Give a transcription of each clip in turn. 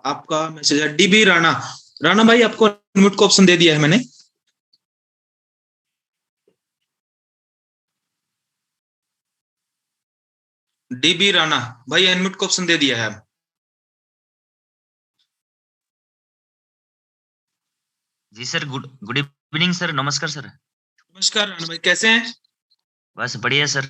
आपका मैसेज है डीबी राणा। राणा भाई आपको अनम्यूट को ऑप्शन दे दिया है मैंने। डीबी राणा भाई अनम्यूट को ऑप्शन दे दिया है। जी sir, good good evening sir, नमस्कार सर। नमस्कार राणा भाई, कैसे हैं? बस बढ़िया सर।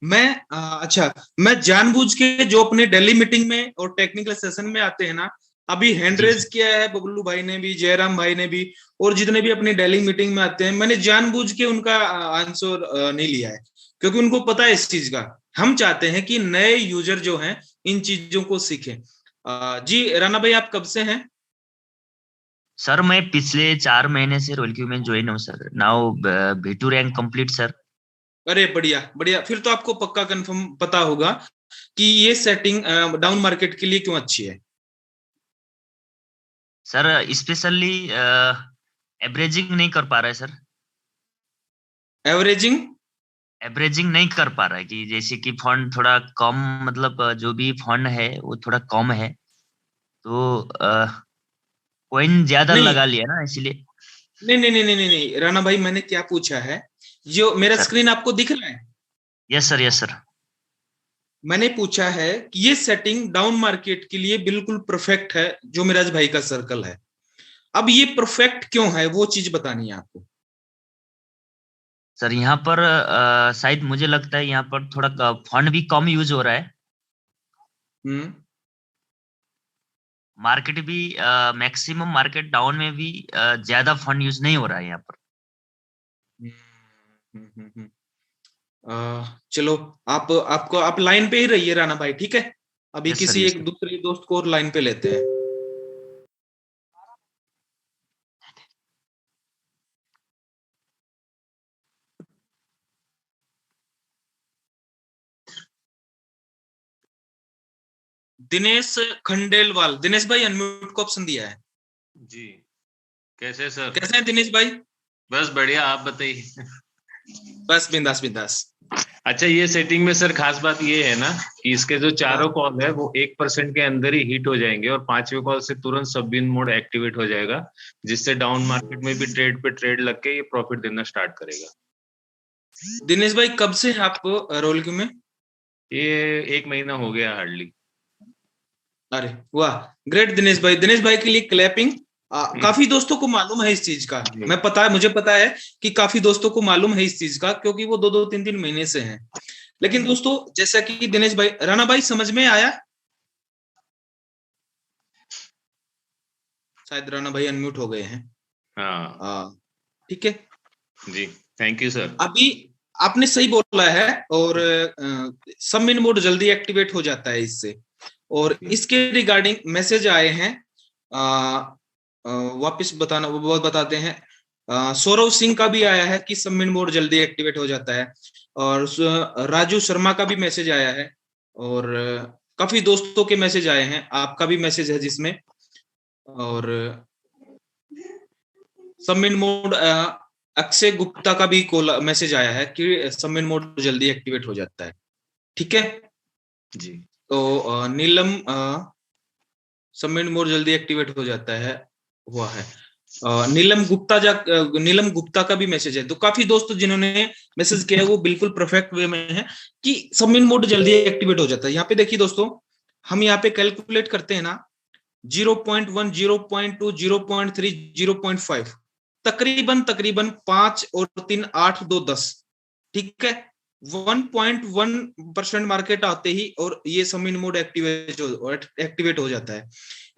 मैं अच्छा, मैं जानबूझ के जो अपने डेली मीटिंग में और टेक्निकल सेशन में आते हैं ना, अभी हैंड जी रेज सर। किया है बबलू भाई ने भी, जयराम भाई ने भी, और जितने भी अपनी डेली मीटिंग में आते हैं, मैंने जानबूझ के उनका आंसर नहीं लिया है, क्योंकि उनको पता है इस चीज का। हम चाहते हैं कि नए यूजर जो हैं इन चीजों को सीखें। जी राणा भाई, आप कब से हैं? सर मैं पिछले 4 महीने से रोल क्यू में ज्वाइन हूँ sir. Now B2 rank complete sir. अरे बढ़िया बढ़िया, फिर तो आपको पक्का कंफर्म पता होगा कि ये सेटिंग डाउन मार्केट के लिए क्यों अच्छी है। सर स्पेशली एवरेजिंग नहीं कर पा रहा है सर। एवरेजिंग? एवरेजिंग नहीं कर पा रहा है कि जैसे कि फंड थोड़ा कम, मतलब जो भी फंड है वो थोड़ा कम है, तो कॉइन ज्यादा नहीं लगा लिया ना इसीलिए। नहीं नहीं नहीं नहीं नहीं नहीं, राणा भाई मैंने क्या पूछा है, जो मेरा सर स्क्रीन आपको दिख रहा है, यस सर, यस सर। मैंने पूछा है कि ये सेटिंग डाउन मार्केट के लिए बिल्कुल परफेक्ट है, जो मेराज भाई का सर्कल है। अब ये परफेक्ट क्यों है वो चीज बतानी है आपको। सर यहाँ पर शायद मुझे लगता है यहाँ पर थोड़ा फंड भी कम यूज हो रहा है। हम्म मार्केट भी मैक्सिमम मार्केट डाउन में भी ज्यादा फंड यूज नहीं हो रहा है यहाँ पर। हम्म हम्म, हम्म, हम्म। चलो, आप लाइन पे ही रहिए राणा भाई, ठीक है? अभी यस सर, किसी यस एक सर। दूसरे दोस्त को और लाइन पे लेते हैं। दिनेश खंडेलवाल, दिनेश भाई अनम्यूट को ऑप्शन दिया है। जी। कैसे सर? कैसे हैं दिनेश भाई? बस बढ़िया, आप बताइए। बस बिंदास बिंदास। अच्छा, ये सेटिंग में सर खास बात ये है ना कि इसके जो चारों हाँ, कॉल है वो 1% के अंदर ही हिट हो जाएंगे और 5वें कॉल से तुरंत सबबिन मोड एक्टिवेट हो जाएगा, जिससे डाउन मार्केट में भी ट्रेड पे ट्रेड लग के ये प्रॉफिट देना स्टार्ट करेगा। दिनेश भाई कब से हैं आप रोल क्यू में? ये 1 महीना हो गया हार्डली। अरे वाह, ग्रेट दिनेश भाई, दिनेश भाई के लिए क्लैपिंग। काफी दोस्तों को मालूम है इस चीज का। जी। मैं पता है, मुझे पता है कि काफी दोस्तों को मालूम है इस चीज का, क्योंकि वो दो दो तीन तीन महीने से हैं। लेकिन दोस्तों, जैसा कि दिनेश भाई, राणा भाई समझ में आया? शायद राणा भाई अनम्यूट हो गए हैं। हाँ ठीक है। जी, थैंक यू सर। अभी आपने सही बोला है, और सबमिट मोड जल्दी एक्टिवेट हो जाता है इससे। और इसके रिगार्डिंग मैसेज आए हैं, वापस बताना वो बहुत बताते हैं। सौरव सिंह का भी आया है कि सबमिट मोड जल्दी एक्टिवेट हो जाता है, और राजू शर्मा का भी मैसेज आया है, और काफी दोस्तों के मैसेज आए हैं, आपका भी मैसेज है जिसमें। और सबमिट मोड, अक्षय गुप्ता का भी कॉल मैसेज आया है कि सबमिट मोड जल्दी एक्टिवेट हो जाता है। ठीक है। जी। तो नीलम, सबमिट मोड जल्दी एक्टिवेट हो जाता है, हुआ है। नीलम गुप्ता का भी मैसेज है। तो काफी दोस्त जिन्होंने मैसेज किया है वो बिल्कुल परफेक्ट वे में है कि सबमिट मोड जल्दी एक्टिवेट हो जाता है। यहाँ पे देखिए दोस्तों, हम यहाँ पे कैलकुलेट करते हैं ना, 0.1, 0.2, 0.3, 0.5, तकरीबन तकरीबन 5 और 3 8 2 10। ठीक है। 1.1% मार्केट आते ही और ये सबमिट मोड एक्टिवेट हो जाता है।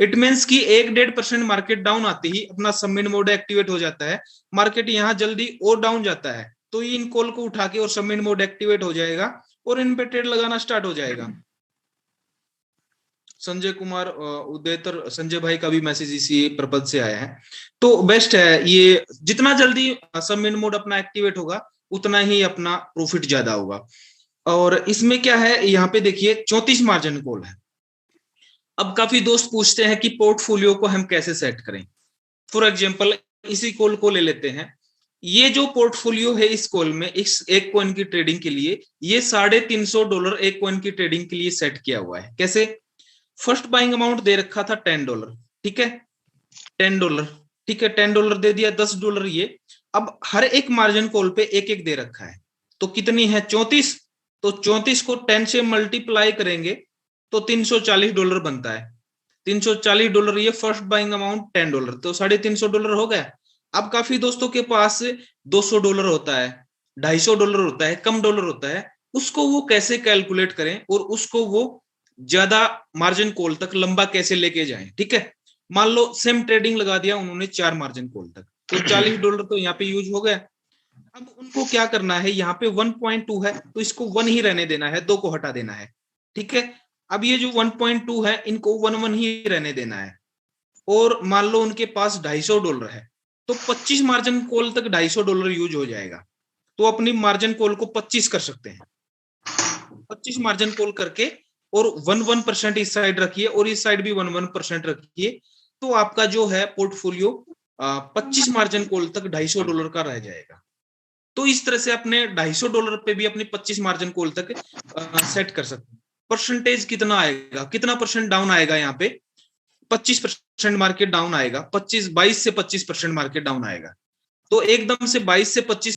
इट मीन्स कि 1-1.5% मार्केट डाउन आते ही अपना सबमिट मोड एक्टिवेट हो जाता है। मार्केट यहाँ जल्दी और डाउन जाता है तो इन कॉल को उठा के और सबमिट मोड एक्टिवेट हो जाएगा और इन पे ट्रेड लगाना स्टार्ट हो जाएगा। संजय कुमार उदयतर, संजय भाई का भी मैसेज इसी पर्पज से आया है। तो बेस्ट है ये, जितना जल्दी सबमिट मोड अपना एक्टिवेट होगा उतना ही अपना प्रॉफिट ज्यादा होगा। और इसमें क्या है, यहाँ पे देखिए 34 मार्जिन कॉल है। अब काफी दोस्त पूछते हैं कि पोर्टफोलियो को हम कैसे सेट करें। फॉर एग्जाम्पल, इसी कॉल को ले लेते हैं। ये जो पोर्टफोलियो है इस कॉल में, इस एक कॉइन की ट्रेडिंग के लिए, ये $350 एक कॉइन की ट्रेडिंग के लिए सेट किया हुआ है। कैसे? फर्स्ट बाइंग अमाउंट दे रखा था $10, ठीक है, $10, ठीक है, $10 दे दिया, $10 ये। अब हर एक मार्जिन कॉल पे एक एक दे रखा है, तो कितनी है 34, तो 34 को 10 से मल्टीप्लाई करेंगे तो $340 बनता है। $340 ये फर्स्ट बाइंग अमाउंट $10, तो $350 हो गया। अब काफी दोस्तों के पास $200 होता है, $250 होता है, कम डॉलर होता है, उसको वो कैसे कैलकुलेट करें और उसको वो ज्यादा मार्जिन कॉल तक लंबा कैसे लेके जाएं, ठीक है। मान लो सेम ट्रेडिंग लगा दिया उन्होंने 4 मार्जिन कॉल तक, तो $40 तो यहाँ पे यूज हो गया। अब उनको क्या करना है, यहाँ पे 1.2 है तो इसको 1 ही रहने देना है, 2 को हटा देना है, ठीक है। अब ये जो 1.2 है इनको 1 ही रहने देना है, और मान लो उनके पास $250 है, तो 25 मार्जिन कॉल तक $250 यूज हो जाएगा, तो अपनी मार्जिन कॉल को 25 कर सकते हैं। 25 मार्जिन कॉल करके और 1% इस साइड रखिए और इस साइड भी 1% रखिए, तो आपका जो है पोर्टफोलियो 25 मार्जिन कॉल तक $250 का रह जाएगा। तो इस तरह से अपने $250 पे भी अपनी 25 मार्जिन कॉल तक सेट कर सकते हैं। परसेंटेज कितना आएगा, कितना परसेंट डाउन आएगा यहाँ पे, 25% मार्केट डाउन आएगा, 22 से 25% मार्केट डाउन आएगा, तो एकदम से 22 से 25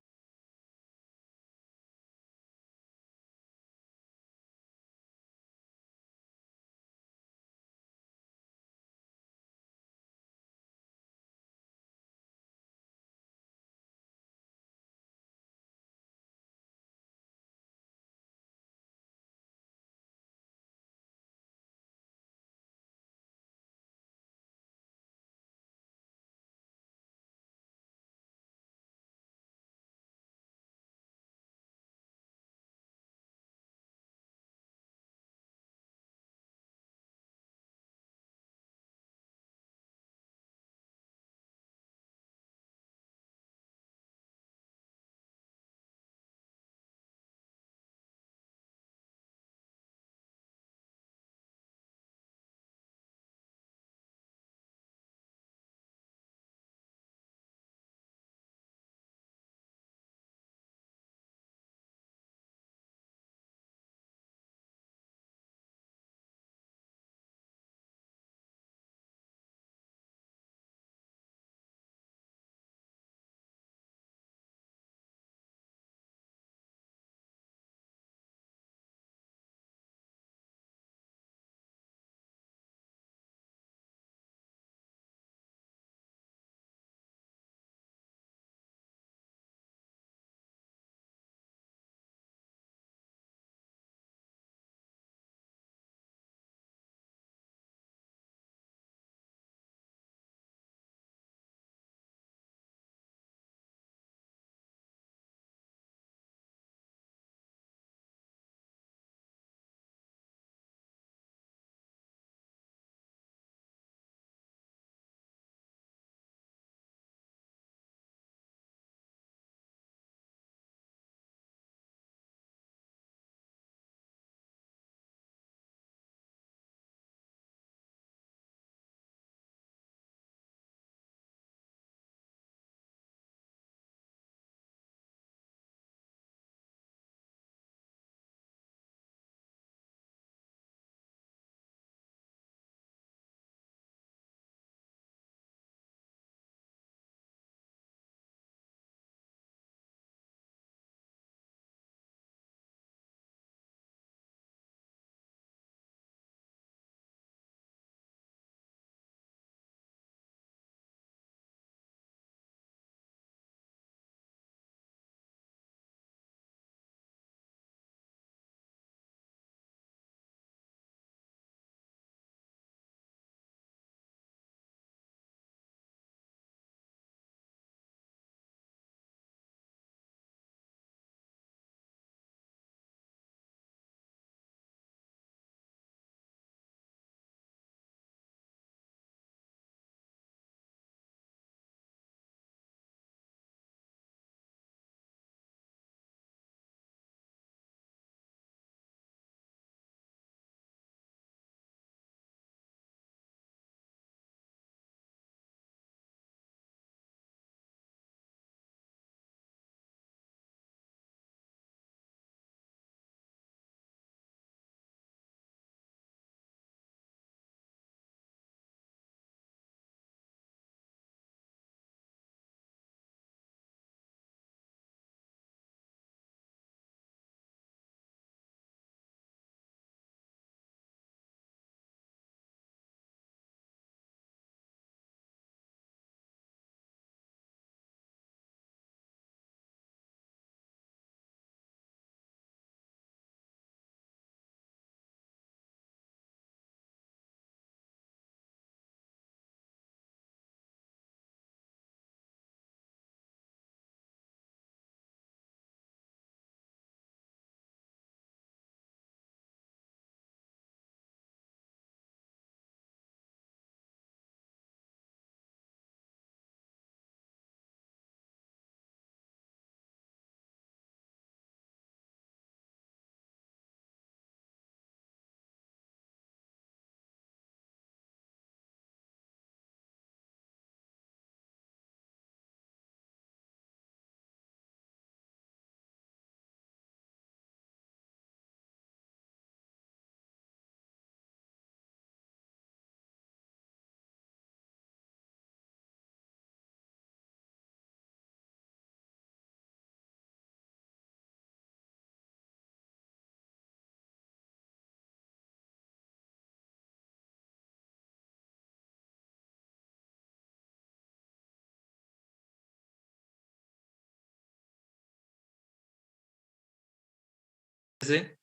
जैसे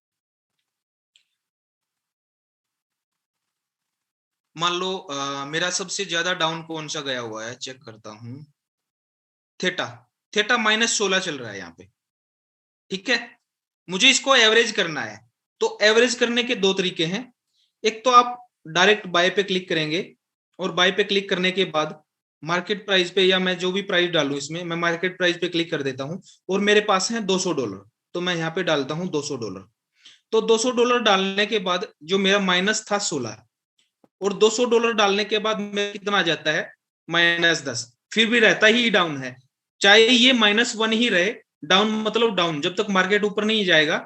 मान लो मेरा सबसे ज्यादा डाउन कौन सा गया हुआ है, चेक करता हूं। थीटा, थीटा -16 चल रहा है यहाँ पे। ठीक है, मुझे इसको एवरेज करना है। तो एवरेज करने के दो तरीके हैं। एक तो आप डायरेक्ट बाय पे क्लिक करेंगे और बाय पे क्लिक करने के बाद मार्केट प्राइस पे, या मैं जो भी प्राइस डालूं इसमें, मैं मार्केट प्राइस पे क्लिक कर देता हूं और मेरे पास है $200, तो मैं यहाँ पे डालता हूं $200। तो $200 डालने के बाद जो मेरा माइनस था 16, और $200 डालने के बाद मेरा कितना आ जाता है, -10। फिर भी रहता ही डाउन है, चाहे ये -1 ही रहे। डाउन मतलब डाउन, जब तक मार्केट ऊपर नहीं जाएगा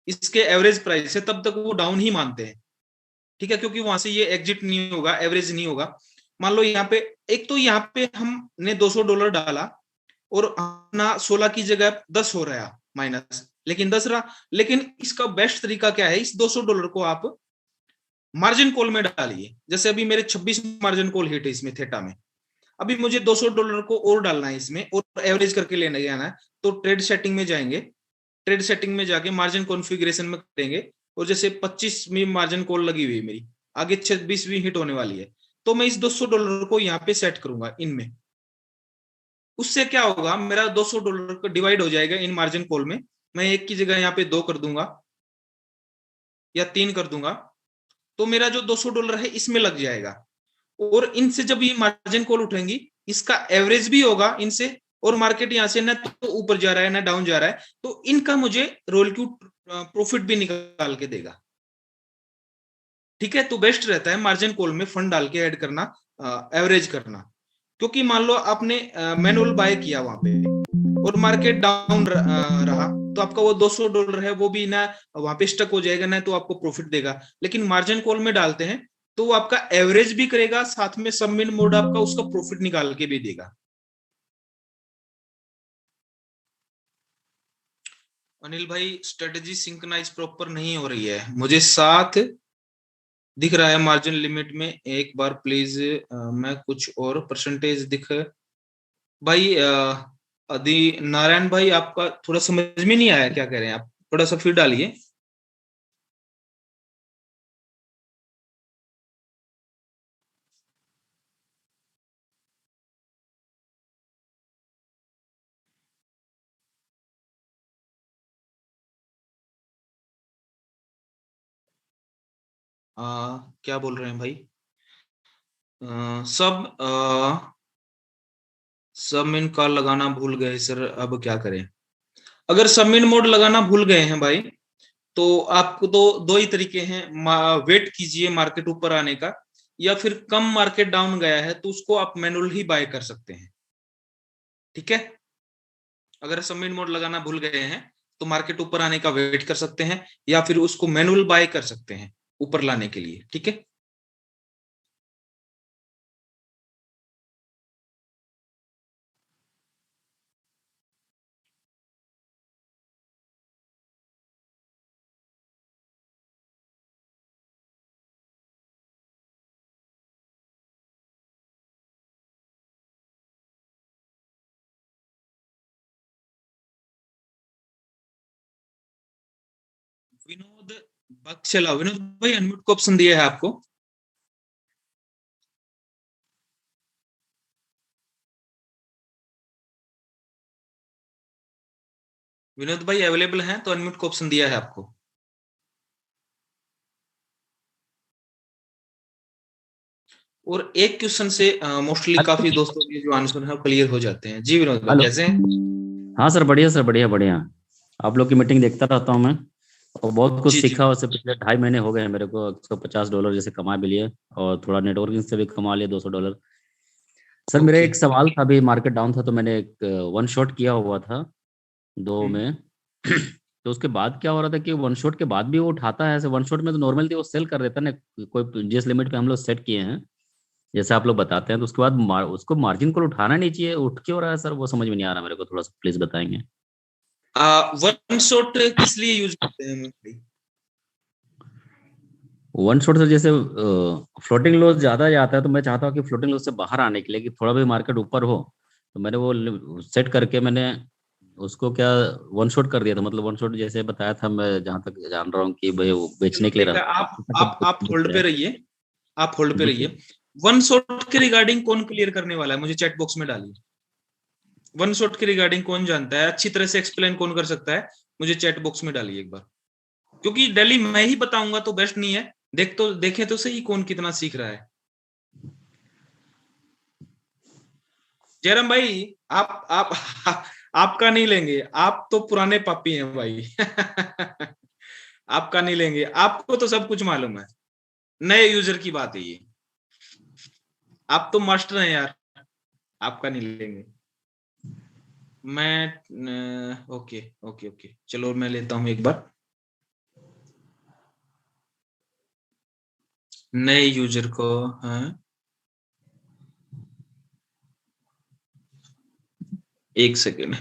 इसके एवरेज प्राइस से तब तक वो डाउन ही मानते हैं। ठीक है, क्योंकि वहां से ये एग्जिट नहीं होगा, एवरेज नहीं होगा। मान लो यहाँ पे, एक तो यहाँ पे हमने $200 डाला और अपना 16 की जगह 10 हो रहा है माइनस, लेकिन 10 रहा। लेकिन इसका बेस्ट तरीका क्या है, इस $200 को आप मार्जिन कॉल में डालिए। जैसे अभी मेरे 26 मार्जिन कॉल हिट है इसमें थीटा में, अभी मुझे $200 को और डालना है इसमें और एवरेज करके लेने जाना है। तो ट्रेड सेटिंग में जाएंगे, ट्रेड सेटिंग में जाके मार्जिन कॉन्फ़िगरेशन में करेंगे, और जैसे 25वीं मार्जिन कॉल लगी हुई है मेरी, आगे 26वीं हिट होने वाली है, तो मैं इस $200 को यहाँ पे सेट करूंगा इनमें। उससे क्या होगा, मेरा $200 का डिवाइड हो जाएगा इन मार्जिन कॉल में। मैं एक की जगह यहाँ पे 2 कर दूंगा या 3 कर दूंगा, तो मेरा जो $200 है इसमें लग जाएगा। और इनसे जब ये मार्जिन कॉल उठेंगी, इसका एवरेज भी होगा इनसे, और मार्केट यहाँ से ना तो ऊपर जा रहा है ना डाउन जा रहा है, तो इनका मुझे रोल क्यू प्रॉफिट भी निकाल के देगा। ठीक है, तो बेस्ट रहता है मार्जिन कॉल में फंड डाल के ऐड करना, एवरेज करना। क्योंकि मान लो आपने मैनुअल बाय किया वहां पे और मार्केट डाउन रहा, तो आपका वो $200 है वो भी ना वहां पे स्टक हो जाएगा, ना तो आपको प्रॉफिट देगा। लेकिन मार्जिन कॉल में डालते हैं तो वो आपका एवरेज भी करेगा, साथ में सब मिन मोड आपका उसका प्रॉफिट निकाल के भी देगा। अनिल भाई, स्ट्रेटेजी सिंक्रोनाइज प्रॉपर नहीं हो रही है, मुझे 7 दिख रहा है मार्जिन लिमिट में। एक बार प्लीज मैं कुछ और परसेंटेज दिख भाई। अदी नारायण भाई, आपका थोड़ा समझ में नहीं आया क्या कह रहे हैं आप, थोड़ा सा फिर डालिए। क्या बोल रहे हैं भाई? सब सबमिन कॉल लगाना भूल गए सर, अब क्या करें? अगर सबमिन मोड लगाना भूल गए हैं भाई, तो आपको तो दो ही तरीके हैं, वेट कीजिए मार्केट ऊपर आने का, या फिर कम मार्केट डाउन गया है तो उसको आप मैनुअल ही बाय कर सकते हैं। ठीक है, अगर सबमिट मोड लगाना भूल गए हैं तो मार्केट ऊपर आने का वेट कर सकते हैं, या फिर उसको मैनुअल बाय कर सकते हैं ऊपर लाने के लिए। ठीक है, विनोद बक्सला, विनोद भाई अनम्यूट को ऑप्शन दिया है आपको। विनोद भाई अवेलेबल हैं तो अनम्यूट को ऑप्शन दिया है आपको। और एक क्वेश्चन से मोस्टली काफी दोस्तों के जो आंसर है क्लियर हो जाते हैं। जी विनोद भाई, हेलो। कैसे हैं? हाँ सर, बढ़िया सर, बढ़िया बढ़िया। आप लोग की मीटिंग देखता रहता हूँ मैं, और बहुत कुछ जी जी। सीखा। उससे पिछले 2.5 महीने हो गए हैं मेरे को। $150 जैसे कमा भी लिए, और थोड़ा नेटवर्किंग से भी कमा लिया $200। सर मेरा ओके। एक सवाल था, अभी मार्केट डाउन था तो मैंने एक वन शॉट किया हुआ था 2 में। तो उसके बाद क्या हो रहा था कि वन शॉट के बाद भी वो उठाता है। ऐसे वन शॉट में तो नॉर्मली वो सेल कर देता है ना, कोई जिस लिमिट पे हम लोग सेट किए हैं, जैसे आप लोग बताते हैं, तो उसके बाद उसको मार्जिन को उठाना नहीं चाहिए। उठ क्यों रहा है सर, वो समझ में नहीं आ रहा मेरे को, थोड़ा सा प्लीज बताएंगे। वन शॉट किस लिए यूज करते हैं भाई? वन शॉट से जैसे फ्लोटिंग लॉस ज्यादा जाता है, तो मैं चाहता हूँ कि फ्लोटिंग लॉस से बाहर आने के लिए, कि थोड़ा भी मार्केट ऊपर हो, तो मैंने वो सेट करके मैंने उसको क्या वन शॉट कर दिया था, मतलब वन शॉट जैसे बताया था, मैं जहां तक जान रहा हूँ कि भाई वो बेचने के लिए रहा था। आप होल्ड पे रहिए, आप होल्ड पे जी रहिए। वन शॉट के रिगार्डिंग कौन क्लियर करने वाला है, मुझे चैट बॉक्स में डालिए। वन शॉट के रिगार्डिंग कौन जानता है, अच्छी तरह से एक्सप्लेन कौन कर सकता है, मुझे चैट बॉक्स में डालिए एक बार, क्योंकि डेली मैं ही बताऊंगा तो बेस्ट नहीं है। देखें तो सही कौन कितना सीख रहा है। जयराम भाई, आप आपका नहीं लेंगे, आप तो पुराने पापी हैं भाई। आपका नहीं लेंगे, आपको तो सब कुछ मालूम है, नए यूजर की बात है ये। आप तो मास्टर हैं यार, आपका नहीं लेंगे। मैं ओके ओके ओके, चलो मैं लेता हूं एक बार नए यूजर को। हाँ, एक second.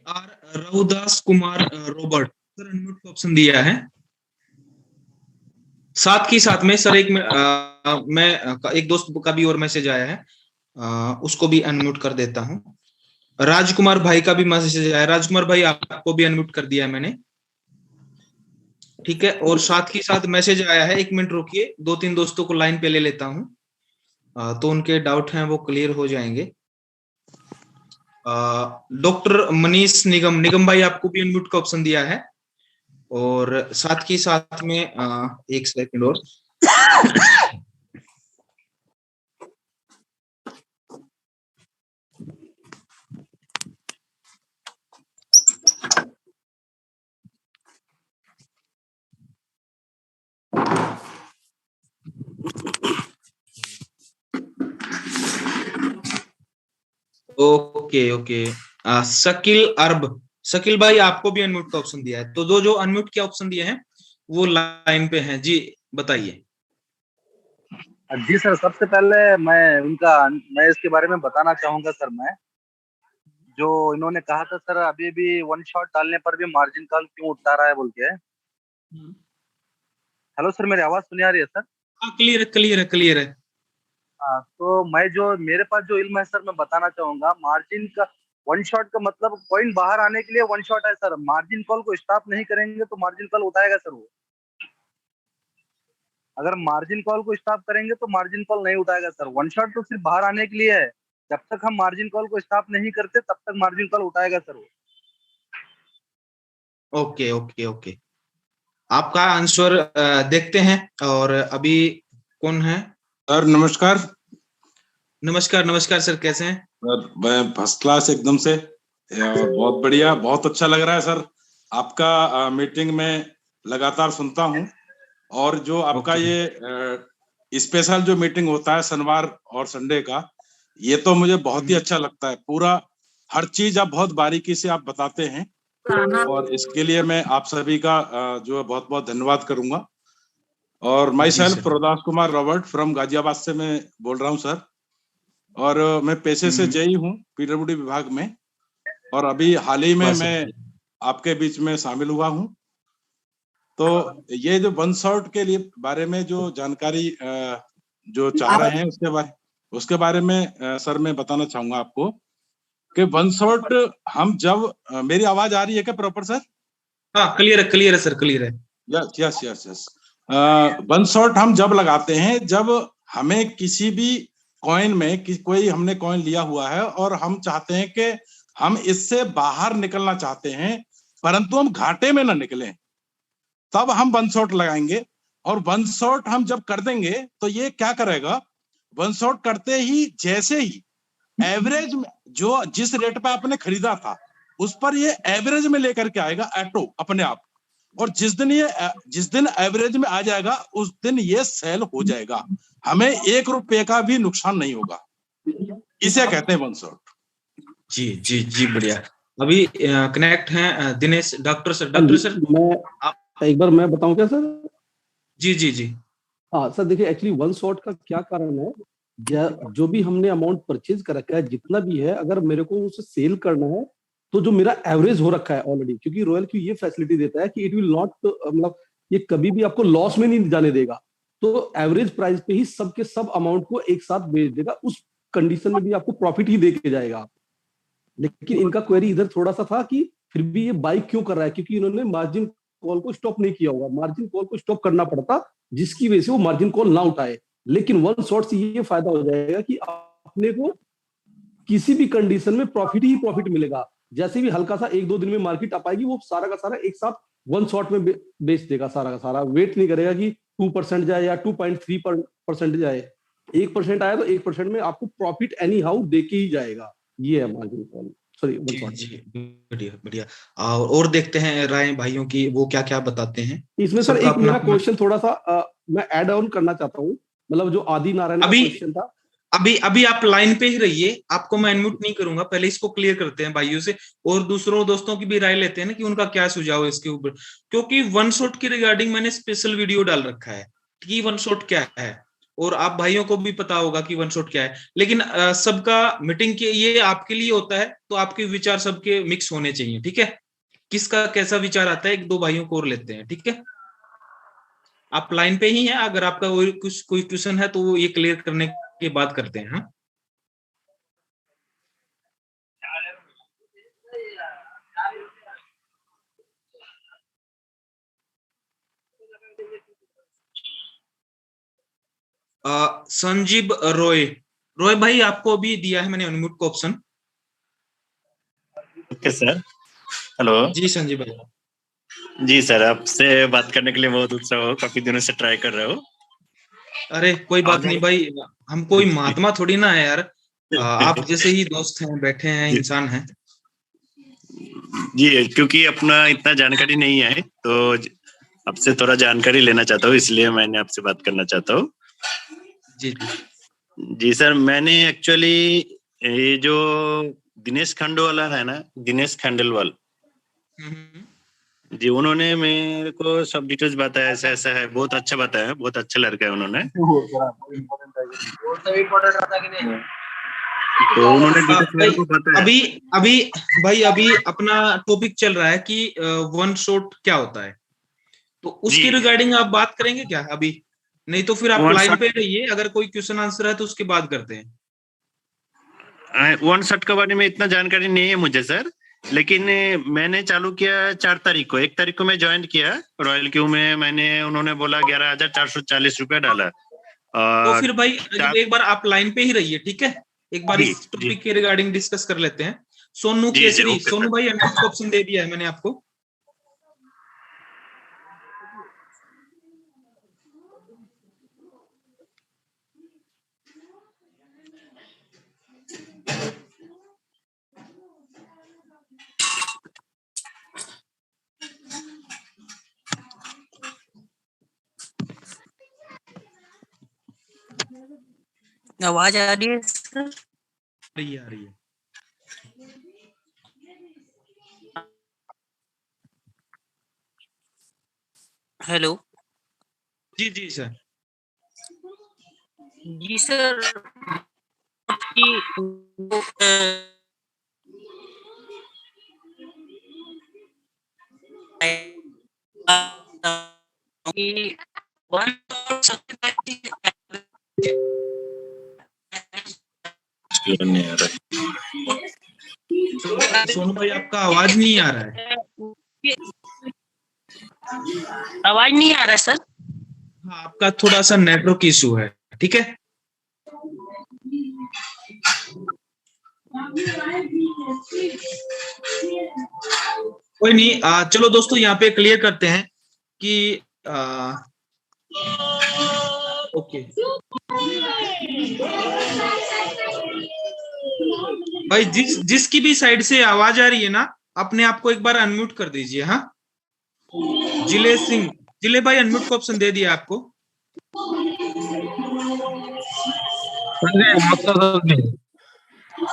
R Raghudas Kumar Robert sir, unmute का ऑप्शन दिया है। साथ ही साथ में सर एक दोस्त का भी और मैसेज आया है, उसको भी अनम्यूट कर देता हूं। राजकुमार भाई का भी मैसेज आया है, राजकुमार भाई आपको भी अनम्यूट कर दिया है मैंने, ठीक है। और साथ ही साथ मैसेज आया है, 1 मिनट रुकिए, 2-3 दोस्तों को लाइन पे ले लेता हूं, तो उनके डाउट हैं वो क्लियर हो जाएंगे। डॉक्टर मनीष निगम भाई आपको भी अनम्यूट का ऑप्शन दिया है, और साथ ही साथ में एक सेकंड और। ओके ओके, शकील भाई आपको भी अनम्यूट का ऑप्शन दिया है, तो जो जो अनम्यूट के ऑप्शन दिए हैं वो लाइन पे हैं जी, बताइए। जी सर, सबसे पहले मैं इसके बारे में बताना चाहूंगा सर। मैं जो इन्होंने कहा था सर, अभी भी वन शॉट डालने पर भी मार्जिन कॉल क्यों उठा रहा है बोल के। हेलो सर, मेरी आवाज सुनी आ रही है सर? हाँ, क्लियर है, क्लियर है, क्लियर है। हाँ, तो मेरे पास जो इल्म है सर, मैं बताना चाहूंगा। मार्जिन का वन शॉट का मतलब पॉइंट बाहर आने के लिए वन शॉट है सर। मार्जिन कॉल को स्टॉप नहीं करेंगे तो मार्जिन कॉल उठाएगा सर वो। अगर मार्जिन कॉल को स्टॉप करेंगे तो मार्जिन कॉल नहीं उठाएगा सर। वन शॉट तो सिर्फ बाहर आने के लिए है। जब तक हम मार्जिन कॉल को स्टॉप नहीं करते तब तक मार्जिन कॉल उठाएगा सर वो। ओके ओके ओके, आपका आंसर देखते हैं। और अभी कौन है? सर नमस्कार। नमस्कार नमस्कार सर, कैसे हैं? सर मैं फर्स्ट क्लास एकदम से, बहुत बढ़िया, बहुत अच्छा लग रहा है सर। आपका मीटिंग में लगातार सुनता हूं, और जो आपका ये स्पेशल जो मीटिंग होता है शनिवार और संडे का, ये तो मुझे बहुत ही अच्छा लगता है। पूरा हर चीज आप बहुत बारीकी से आप बताते हैं, और इसके लिए मैं आप सभी का जो है बहुत बहुत धन्यवाद करूंगा। और my self Raghudas Kumar Robert from Ghaziabad से मैं बोल रहा हूँ सर, और मैं पेशे से जेई हूँ पीडब्ल्यूडी विभाग में, और अभी हाल ही में मैं आपके बीच में शामिल हुआ हूँ। तो ये जो वन शॉट के लिए बारे में जो जानकारी जो चाह रहे हैं उसके बारे में सर मैं बताना चाहूंगा आपको कि वन शॉट हम जब, मेरी आवाज आ रही है क्या प्रॉपर सर? हाँ, क्लियर है सर, क्लियर है। Yes yes yes. One shot हम जब लगाते हैं जब हमें किसी भी कॉइन में कोई हमने कॉइन लिया हुआ है और हम चाहते हैं कि हम इससे बाहर निकलना चाहते हैं, परंतु हम घाटे में ना निकलें, तब हम वन शॉट लगाएंगे। और वन शॉट हम जब कर देंगे तो ये क्या करेगा, वन शॉट करते ही जैसे ही एवरेज में जो जिस रेट पे आपने खरीदा था उस पर ये एवरेज में लेकर के आएगा ऑटो अपने आप, और जिस दिन एवरेज में आ जाएगा उस दिन ये सेल हो जाएगा, हमें 1 रुपए का भी नुकसान नहीं होगा। इसे कहते हैं वन शॉट। जी जी जी, बढ़िया। अभी कनेक्ट हैं दिनेश डॉक्टर सर मैं एक बार मैं बताऊं क्या सर? जी जी जी। हाँ सर, देखिए एक्चुअली वन शॉट का क्या कारण है, जो भी हमने अमाउंट परचेज कर रखा है जितना भी है, अगर मेरे को उसे सेल करना है तो जो मेरा एवरेज हो रखा है ऑलरेडी, क्योंकि रॉयल क्यू ये फैसिलिटी देता है कि इट विल नॉट, मतलब ये कभी भी आपको लॉस में नहीं जाने देगा, तो एवरेज प्राइस पे ही सब के सब अमाउंट को एक साथ बेच देगा, उस कंडीशन में भी आपको प्रॉफिट ही दे के जाएगा। लेकिन इनका क्वेरी इधर थोड़ा सा था कि फिर भी ये बाई क्यों कर रहा है, क्योंकि इन्होंने मार्जिन कॉल को स्टॉप नहीं किया होगा। मार्जिन कॉल को स्टॉप करना पड़ता, जिसकी वजह से वो मार्जिन कॉल ना उठाए। लेकिन वन शॉट से ये फायदा हो जाएगा कि अपने को किसी भी कंडीशन में प्रॉफिट ही प्रॉफिट मिलेगा। जैसे भी हल्का सा 1-2 दिन में मार्केट आ पाएगी, वो सारा का सारा एक साथ वन शॉट में बेच देगा, सारा का सारा। वेट नहीं करेगा कि 2% जाए या 2.3% जाए। 1% आया तो 1% में आपको प्रॉफिट एनी हाउ दे के ही जाएगा। ये है margin call, sorry one shot. जी, बढ़िया बढ़िया। और देखते हैं राय भाइयों की, वो क्या क्या बताते हैं इसमें सर सबका एक मेरा क्वेश्चन थोड़ा सा मैं ऐड ऑन करना चाहता हूँ, मतलब जो आदि नारायण का क्वेश्चन था। अभी आप लाइन पे ही रहिए, आपको मैं अनम्यूट नहीं करूंगा, पहले इसको क्लियर करते हैं भाइयों से, और दूसरों दोस्तों की भी राय लेते हैं ना कि उनका क्या सुझाव है इसके ऊपर। क्योंकि वन शॉट की रिगार्डिंग मैंने स्पेशल वीडियो डाल रखा है कि वन शॉट क्या है, और आप भाइयों को भी पता होगा कि वन शॉट क्या है। लेकिन सबका मीटिंग के ये आपके लिए होता है, तो आपके विचार सबके मिक्स होने चाहिए, ठीक है। किसका कैसा विचार आता है, 1-2 भाइयों को और लेते हैं, ठीक है। आप लाइन पे ही हैं, अगर आपका कोई क्वेश्चन है तो वो ये क्लियर करने के बाद करते हैं। हाँ, संजीव रॉय भाई, आपको अभी दिया है मैंने अनम्यूट का ऑप्शन। ओके सर, हेलो जी संजीव भाई। जी सर, आपसे बात करने के लिए बहुत उत्साह हो, काफी दिनों से ट्राई कर रहे हो। अरे कोई बात नहीं भाई, हम कोई महात्मा थोड़ी ना है यार, आप जैसे ही दोस्त हैं, बैठे हैं, इंसान हैं जी। क्योंकि अपना इतना जानकारी नहीं है, तो आपसे थोड़ा जानकारी लेना चाहता हूँ, इसलिए मैंने आपसे बात करना चाहता हूँ। जी जी सर, मैंने एक्चुअली ये जो दिनेश खंडेलवाल है ना, दिनेश खंडेलवाल जी, उन्होंने मेरे को सब डिटेल्स बताया, ऐसा ऐसा है, बहुत अच्छा बताया, बहुत अच्छा लड़का है उन्होंने। तो उन्होंने अभी अपना टॉपिक चल रहा है कि वन शॉट क्या होता है, तो उसकी रिगार्डिंग आप बात करेंगे क्या अभी? नहीं तो फिर आप लाइन पे रहिए, अगर कोई क्वेश्चन आंसर है तो उसके बाद करते हैं। वन शॉट के बारे में इतना जानकारी नहीं है मुझे सर, लेकिन मैंने चालू किया 4 तारीख को। 1 तारीख को मैं ज्वाइन किया रॉयल क्यू में, मैंने उन्होंने बोला 11,440 रुपया डाला। तो फिर भाई एक बार आप लाइन पे ही रहिए, ठीक है। एक बार इस टॉपिक के रिगार्डिंग डिस्कस कर लेते हैं। सोनू केसरी, सोनू भाई ऑप्शन दे दिया है मैंने आपको। आवाज आ रही है सर? आ रही है। हेलो जी जी सर। जी सर, सोनू भाई आपका आवाज नहीं आ रहा है। आवाज नहीं आ रहा है सर? हाँ, आपका थोड़ा सा नेटवर्क इशू है, ठीक है। कोई नहीं, चलो दोस्तों यहाँ पे क्लियर करते हैं कि ओके भाई, जिसकी भी साइड से आवाज आ रही है ना, अपने आप को एक बार अनम्यूट कर दीजिए। हाँ, जिले भाई अनम्यूट का ऑप्शन दे दिया आपको।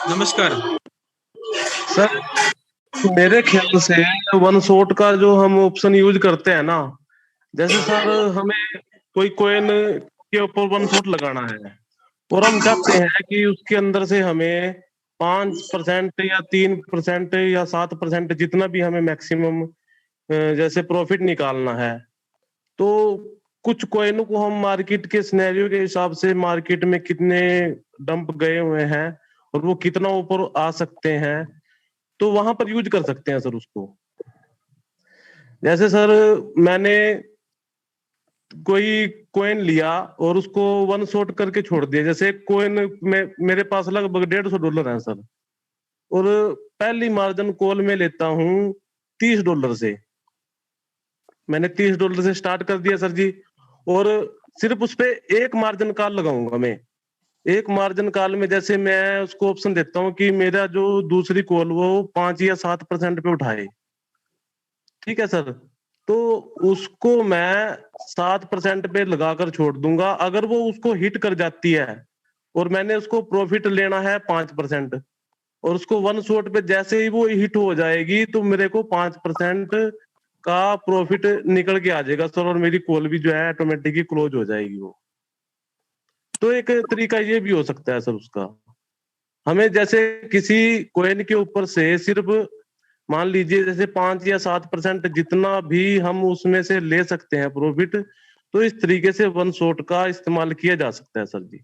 नमस्कार सर। मेरे ख्याल से वन शॉट का जो हम ऑप्शन यूज करते हैं ना, जैसे सर हमें कोई कॉइन के ऊपर वन शॉट लगाना है और हम चाहते हैं कि उसके अंदर से हमें 5% या 3% या 7% जितना भी हमें मैक्सिमम जैसे प्रॉफिट निकालना है, तो कुछ कॉइनों को हम मार्केट के सिनेरियो के हिसाब से मार्केट में कितने डंप गए हुए हैं और वो कितना ऊपर आ सकते हैं, तो वहां पर यूज कर सकते हैं सर उसको। जैसे सर मैंने कोई कॉइन लिया और उसको वन शॉट करके छोड़ दिया, जैसे कॉइन में मेरे पास लगभग $150 है सर, और पहली मार्जिन कॉल में लेता हूँ $30 से। मैंने $30 से स्टार्ट कर दिया सर जी, और सिर्फ उस पे एक मार्जिन कॉल लगाऊंगा मैं। एक मार्जिन कॉल में जैसे मैं उसको ऑप्शन देता हूँ कि मेरा जो दूसरी कॉल वो 5 या 7% पे उठाए, ठीक है सर, तो उसको मैं 7% पे लगाकर छोड़ दूंगा। अगर वो उसको हिट कर जाती है और मैंने उसको प्रॉफिट लेना है 5%, और उसको वन शॉट पे जैसे ही वो हिट हो जाएगी तो मेरे को 5% का प्रॉफिट निकल के आ जाएगा सर, और मेरी कॉल भी जो है ऑटोमेटिकली क्लोज हो जाएगी वो। तो एक तरीका ये भी हो सकता है सर उसका। हमें जैसे किसी कॉइन के ऊपर से सिर्फ मान लीजिए जैसे 5 या 7% जितना भी हम उसमें से ले सकते हैं प्रॉफिट, तो इस तरीके से वन शॉट का इस्तेमाल किया जा सकता है सर जी।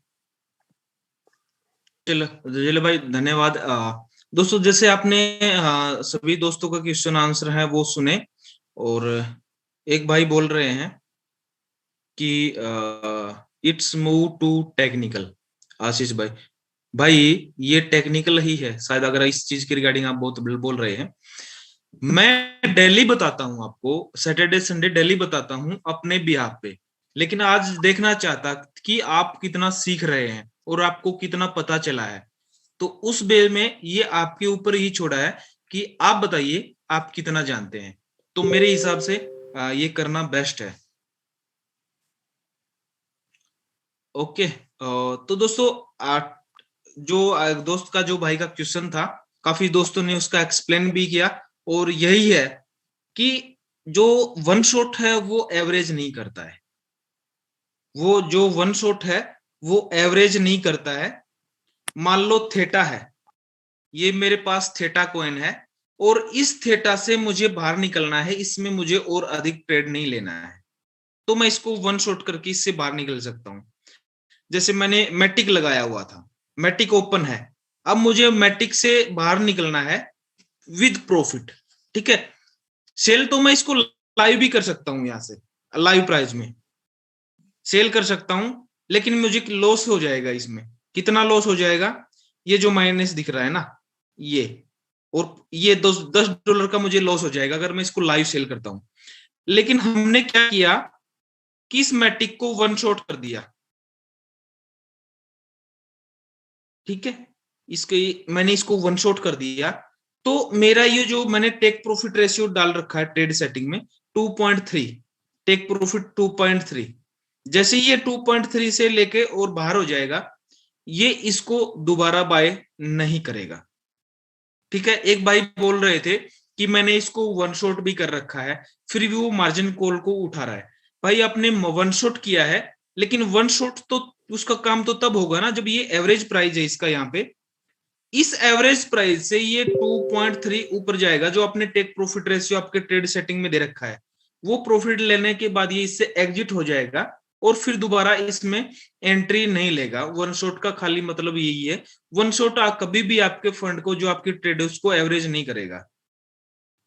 चलो भाई धन्यवाद। दोस्तों जैसे आपने सभी दोस्तों का क्वेश्चन आंसर है वो सुने, और एक भाई बोल रहे हैं कि इट्स मूव टू टेक्निकल। आशीष भाई ये टेक्निकल ही है शायद, अगर इस चीज की रिगार्डिंग आप बहुत बोल रहे हैं। मैं डेली बताता हूं आपको, सैटरडे संडे डेली बताता हूं अपने बिहाफ पे, लेकिन आज देखना चाहता कि आप कितना सीख रहे हैं और आपको कितना पता चला है। तो उस वे में ये आपके ऊपर ही छोड़ा है कि आप बताइए आप कितना जानते हैं। तो मेरे हिसाब से ये करना बेस्ट है। ओके, तो दोस्तों जो दोस्त का जो भाई का क्वेश्चन था, काफी दोस्तों ने उसका एक्सप्लेन भी किया, और यही है कि जो वन शॉट है वो एवरेज नहीं करता है। वो जो वन शॉट है वो एवरेज नहीं करता है। मान लो थेटा है, ये मेरे पास थेटा कॉइन है, और इस थेटा से मुझे बाहर निकलना है, इसमें मुझे और अधिक ट्रेड नहीं लेना है, तो मैं इसको वन शॉट करके इससे बाहर निकल सकता हूं। जैसे मैंने मैटिक लगाया हुआ था, मैटिक ओपन है, अब मुझे मैटिक से बाहर निकलना है विद प्रॉफिट, ठीक है। सेल तो मैं इसको लाइव भी कर सकता हूं, यहां से लाइव प्राइस में सेल कर सकता हूं, लेकिन मुझे लॉस हो जाएगा इसमें। कितना लॉस हो जाएगा? ये जो माइनस दिख रहा है ना, ये और ये $10 का मुझे लॉस हो जाएगा अगर मैं इसको लाइव सेल करता हूं। लेकिन हमने क्या किया कि इस मैटिक को वन शॉट कर दिया, ठीक है, मैंने इसको वन शॉट कर दिया, तो मेरा ये जो मैंने टेक प्रॉफिट रेशियो डाल रखा है ट्रेड सेटिंग में 2.3, टेक प्रॉफिट 2.3, जैसे ये 2.3 से लेके और बाहर हो जाएगा, ये इसको दोबारा बाय नहीं करेगा, ठीक है। एक भाई बोल रहे थे कि मैंने इसको वन शॉट भी कर रखा है, फिर भी वो मार्जिन कॉल को उठा रहा है। भाई आपने वन शॉट किया है, लेकिन वन शॉट तो उसका काम तो तब होगा ना जब ये एवरेज प्राइस है इसका, यहाँ पे इस एवरेज प्राइस से ये 2.3 ऊपर जाएगा, जो आपने टेक प्रॉफिट रेशियो आपके ट्रेड सेटिंग में दे रखा है, वो प्रॉफिट लेने के बाद ये इससे एग्जिट हो जाएगा और फिर दोबारा इसमें एंट्री नहीं लेगा। वन शॉट का खाली मतलब यही है, वन शॉट कभी भी आपके फंड को, जो आपकी ट्रेड है उसको एवरेज नहीं करेगा,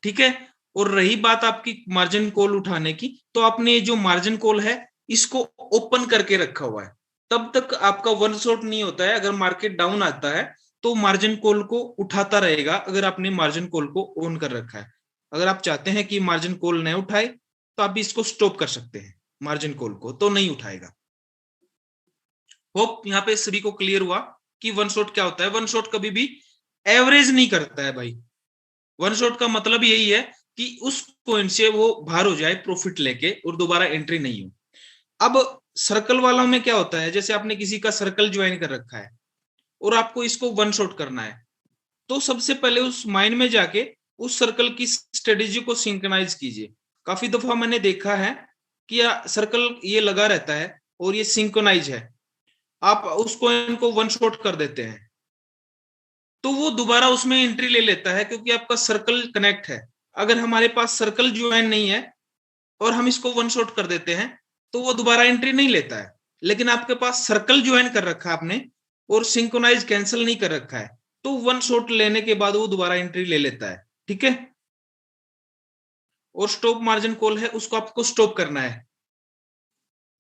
ठीक है। और रही बात आपकी मार्जिन कॉल उठाने की, तो आपने जो मार्जिन कॉल है इसको ओपन करके रखा हुआ है, तब तक आपका वन शॉट नहीं होता है। अगर मार्केट डाउन आता है तो मार्जिन कॉल को उठाता रहेगा, अगर आपने मार्जिन कॉल को ऑन कर रखा है। अगर आप चाहते हैं कि मार्जिन कॉल नहीं उठाए तो आप इसको स्टॉप कर सकते हैं, मार्जिन कॉल को तो नहीं उठाएगा। होप यहाँ पे सभी को क्लियर हुआ कि वन शॉट क्या होता है। वन शॉट कभी भी एवरेज नहीं करता है भाई। वन शॉट का मतलब यही है कि उस कॉइन से वो बाहर हो जाए प्रॉफिट लेके और दोबारा एंट्री नहीं हो। अब सर्कल वालों में क्या होता है, जैसे आपने किसी का सर्कल ज्वाइन कर रखा है और आपको इसको वन शॉट करना है, तो सबसे पहले उस माइंड में जाके उस सर्कल की स्ट्रेटेजी को सिंक्रोनाइज कीजिए। काफी दफा मैंने देखा है कि सर्कल ये लगा रहता है और ये सिंक्रोनाइज है, आप उस कॉइन को वन शॉट कर देते हैं, तो वो दोबारा उसमें एंट्री ले लेता है, क्योंकि आपका सर्कल कनेक्ट है। अगर हमारे पास सर्कल ज्वाइन नहीं है और हम इसको वन शॉट कर देते हैं तो वो दोबारा एंट्री नहीं लेता है। लेकिन आपके पास सर्कल ज्वाइन कर रखा है आपने और सिंक्रोनाइज कैंसिल नहीं कर रखा है, तो वन शॉट लेने के बाद वो दोबारा एंट्री ले लेता है। ठीक है। और स्टॉप मार्जिन कॉल है, उसको आपको स्टॉप करना है।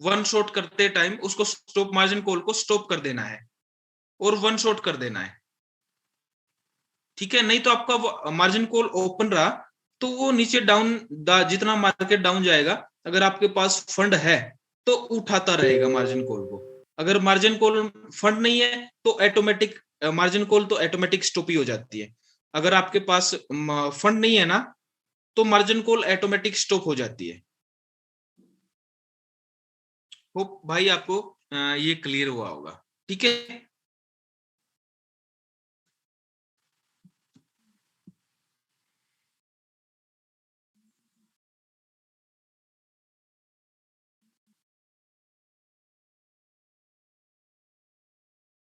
वन शॉट करते टाइम उसको स्टॉप मार्जिन कॉल को स्टॉप कर देना है और वन शॉट कर देना है। ठीक है। नहीं तो आपका मार्जिन कॉल ओपन रहा तो वो नीचे डाउन, जितना मार्केट डाउन जाएगा, अगर आपके पास फंड है तो उठाता रहेगा मार्जिन कॉल को। अगर मार्जिन कॉल फंड नहीं है तो ऑटोमेटिक मार्जिन कॉल तो ऑटोमेटिक स्टॉप ही हो जाती है। अगर आपके पास फंड नहीं है ना तो मार्जिन कॉल ऑटोमेटिक स्टॉप हो जाती है। होप भाई आपको ये क्लियर हुआ होगा। ठीक है।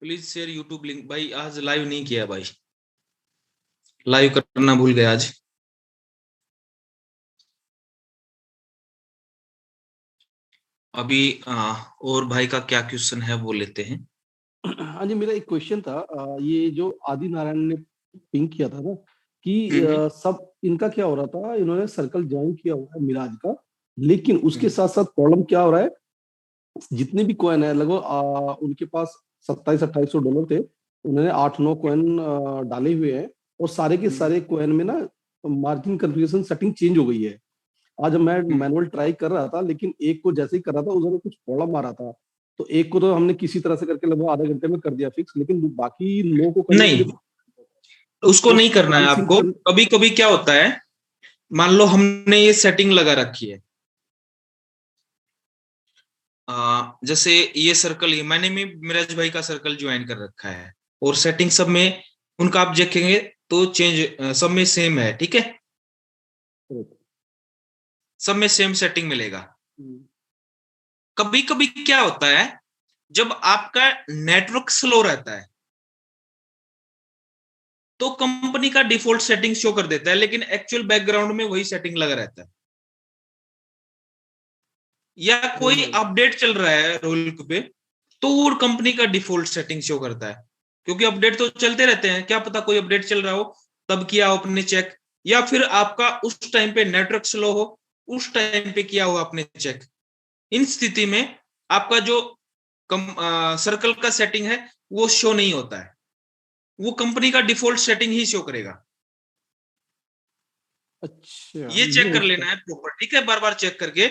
Please share YouTube link. भाई आज लाइव नहीं किया भाई, लाइव करना भूल गया आज। अभी और भाई का क्या क्वेश्चन है वो लेते हैं। हाँ जी, मेरा एक क्वेश्चन था। ये जो आदि नारायण ने पिंक किया था ना कि सब इनका क्या हो रहा था, इन्होंने सर्कल ज्वाइन किया हुआ है मिराज का, लेकिन उसके साथ साथ प्रॉब्लम क्या हो रहा है, जितने भी कॉइन है लगभग उनके पास 2700-2800 डॉलर थे, उन्होंने 8-9 कॉइन डाले हुए हैं और सारे के सारे कॉइन में ना मार्जिन कन्फिगरेशन सेटिंग चेंज हो गई है। आज मैं मैनुअल ट्राई कर रहा था, लेकिन एक को जैसे ही कर रहा था उधर कुछ प्रॉब्लम आ रहा था, तो एक को तो हमने किसी तरह से करके लगभग आधे घंटे में कर दिया फिक्स, लेकिन बाकी 9 को नहीं, उसको नहीं करना है आपको। कभी कभी क्या होता है, मान लो हमने ये सेटिंग लगा रखी है, जैसे ये सर्कल, ये मैंने भी मिराज भाई का सर्कल ज्वाइन कर रखा है और सेटिंग सब में उनका आप देखेंगे तो चेंज सब में सेम है। ठीक है। सब में सेम सेटिंग मिलेगा। कभी कभी क्या होता है, जब आपका नेटवर्क स्लो रहता है तो कंपनी का डिफॉल्ट सेटिंग शो कर देता है, लेकिन एक्चुअल बैकग्राउंड में वही सेटिंग लगा रहता है। या कोई अपडेट चल रहा है रोल पे तो वो कंपनी का डिफॉल्ट सेटिंग शो करता है, क्योंकि अपडेट तो चलते रहते हैं। क्या पता कोई अपडेट चल रहा हो तब किया हो आपने चेक, या फिर आपका उस टाइम पे नेटवर्क स्लो हो उस टाइम पे किया हो आपने चेक। इन स्थिति में आपका जो सर्कल का सेटिंग है वो शो नहीं होता है, वो कंपनी का डिफॉल्ट सेटिंग ही शो करेगा। अच्छा, ये चेक कर लेना है प्रॉपर। ठीक है। बार बार चेक करके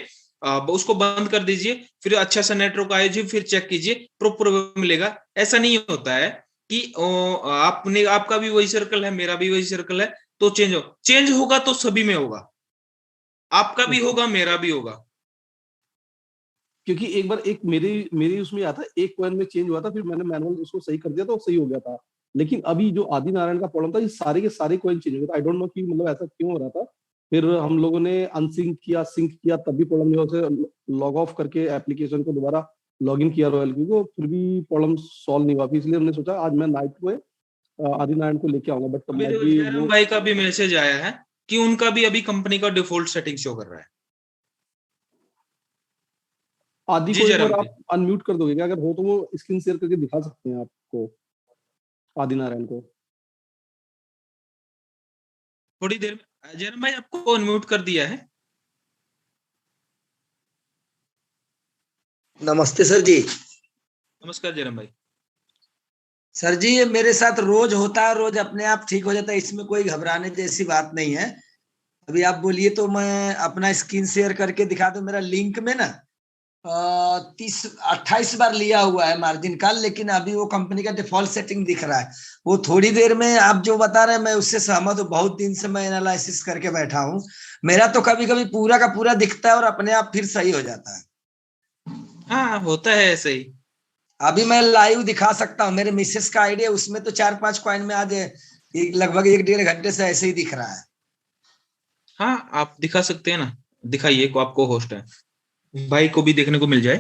उसको बंद कर दीजिए, फिर अच्छा सा नेटवर्क आए फिर चेक कीजिए, प्रॉपर मिलेगा। ऐसा नहीं होता है कि आपने, आपका भी वही सर्कल है मेरा भी वही सर्कल है तो चेंज होगा तो सभी में होगा, आपका भी होगा मेरा भी होगा। क्योंकि एक बार एक मेरी उसमें आता है, एक कॉइन में चेंज हुआ था, फिर मैंने मैनुअल उसको सही कर दिया तो सही हो गया था। लेकिन अभी जो आदि नारायण का प्रॉब्लम था, ये सारे के सारे कॉइन चेंज हो गए थे। आई डोंट नो कि मतलब ऐसा क्यों हो रहा था। फिर हम लोगों ने अनसिंक किया, सिंक किया, तब भी प्रॉब्लम नहीं हुआ। लॉग ऑफ करके एप्लीकेशन को दोबारा लॉग इन किया रॉयल को, फिर भी प्रॉब्लम सॉल्व नहीं हुआ। इसलिए हमने सोचा आज मैं नाइट को आदि नारायण को लेके आऊंगा। बट भाई का भी मैसेज आया है कि उनका भी अभी कंपनी का डिफॉल्ट सेटिंग शो कर रहा है। आदि को एक बार आप अनम्यूट कर दोगे क्या? अगर हो तो वो स्क्रीन शेयर करके दिखा सकते हैं आपको, आदि नारायण को। थोड़ी देर में जयराम भाई आपको अनम्यूट कर दिया है। नमस्ते सर जी। नमस्कार जयराम भाई। सर जी ये मेरे साथ रोज होता है, रोज अपने आप ठीक हो जाता है, इसमें कोई घबराने जैसी बात नहीं है। अभी आप बोलिए तो मैं अपना स्क्रीन शेयर करके दिखा दूं। मेरा लिंक में ना 28 बार लिया हुआ है मार्जिन का, लेकिन अभी वो कंपनी का डिफॉल्ट सेटिंग दिख रहा है। वो थोड़ी देर में आप जो बता रहे हैं मैं उससे सहमत हूँ। बहुत दिन से मैं एनालिसिस करके बैठा हूँ, मेरा तो कभी कभी पूरा का पूरा दिखता है और अपने आप फिर सही हो जाता है। हाँ होता है ऐसे ही। अभी मैं लाइव दिखा सकता हूँ, मेरे मिसेस का आइडिया, उसमें तो 4-5 कॉइन में आज लगभग 1-1.5 घंटे से ऐसे ही दिख रहा है। हाँ आप दिखा सकते हैं ना, दिखाइए को आपको होस्ट है भाई को भी देखने को मिल जाए,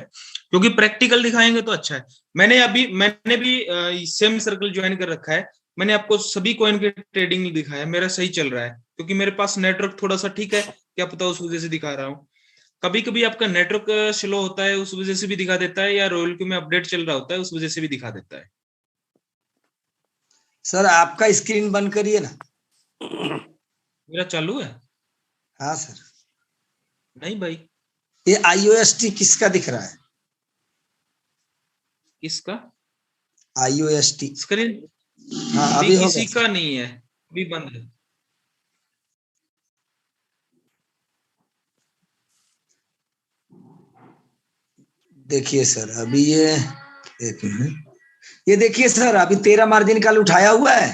क्योंकि प्रैक्टिकल दिखाएंगे तो अच्छा है। मैंने भी सेम सर्कल ज्वाइन कर रखा है मैंने आपको सभी कॉइन के ट्रेडिंग दिखाया, मेरा सही चल रहा है क्योंकि मेरे पास नेटवर्क थोड़ा सा ठीक है, क्या पता उस वजह से दिखा रहा हूँ। कभी कभी आपका नेटवर्क स्लो होता है, उस वजह से भी दिखा देता है, या रॉयल क्यू में अपडेट चल रहा होता है, उस वजह से भी दिखा देता है। सर आपका स्क्रीन बंद करिए ना। मेरा चालू है? हाँ सर। नहीं भाई। ये IOST किसका दिख रहा है? किसका IOST स्क्रीन? हाँ अभी अभी हो किसी गया। का नहीं है, अभी बंद है। देखिए सर अभी ये एक मिनट, ये देखिए सर अभी 13 मार्जिन कॉल उठाया हुआ है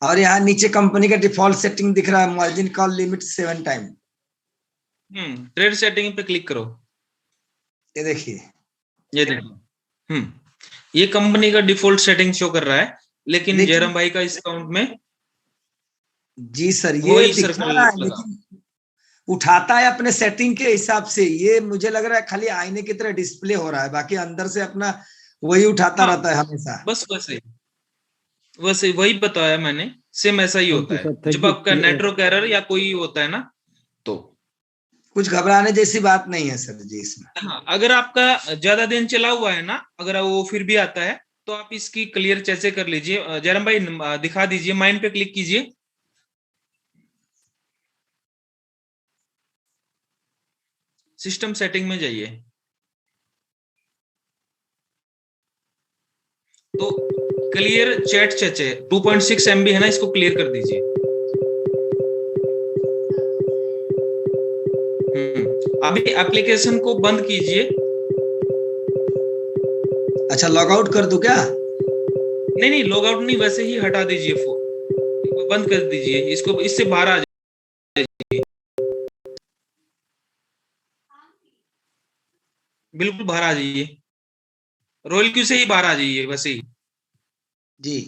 और यहाँ नीचे कंपनी का डिफॉल्ट सेटिंग दिख रहा है, margin call limit 7 time. Trade setting पे क्लिक करो। ये देखिए, ये देखो ये कंपनी का डिफॉल्ट सेटिंग शो कर रहा है, लेकिन जयराम भाई का इस अकाउंट में जी सर ये वही दिखा सर्कल रहा है, लगा। लेकिन उठाता है अपने सेटिंग के हिसाब से। ये मुझे लग रहा है खाली आईने की तरह डिस्प्ले हो रहा है, बाकी अंदर से अपना वही उठाता रहता है हमेशा। बस वैसे वही बताया मैंने, सेम ऐसा ही होता है जब आपका नेटवर्क एरर या कोई होता है ना, तो कुछ घबराने जैसी बात नहीं है सर जी इसमें। हाँ, अगर आपका ज्यादा दिन चला हुआ है ना, अगर वो फिर भी आता है तो आप इसकी क्लियर कैसे कर लीजिए। जयराम भाई दिखा दीजिए, माइंड पे क्लिक कीजिए। सिस्टम सेटिंग में जाइए, तो क्लियर चैट चेचे 2.6 MB है ना, इसको क्लियर कर दीजिए। अभी एप्लीकेशन को बंद कीजिए। अच्छा लॉग आउट कर दूं क्या? नहीं लॉग आउट नहीं, वैसे ही हटा दीजिए, फोन बंद कर दीजिए, इसको इससे बाहर आ जाइए, बिल्कुल बाहर आ जाइए, रॉयल क्यू से ही बाहर आ जाइए वैसे ही जी।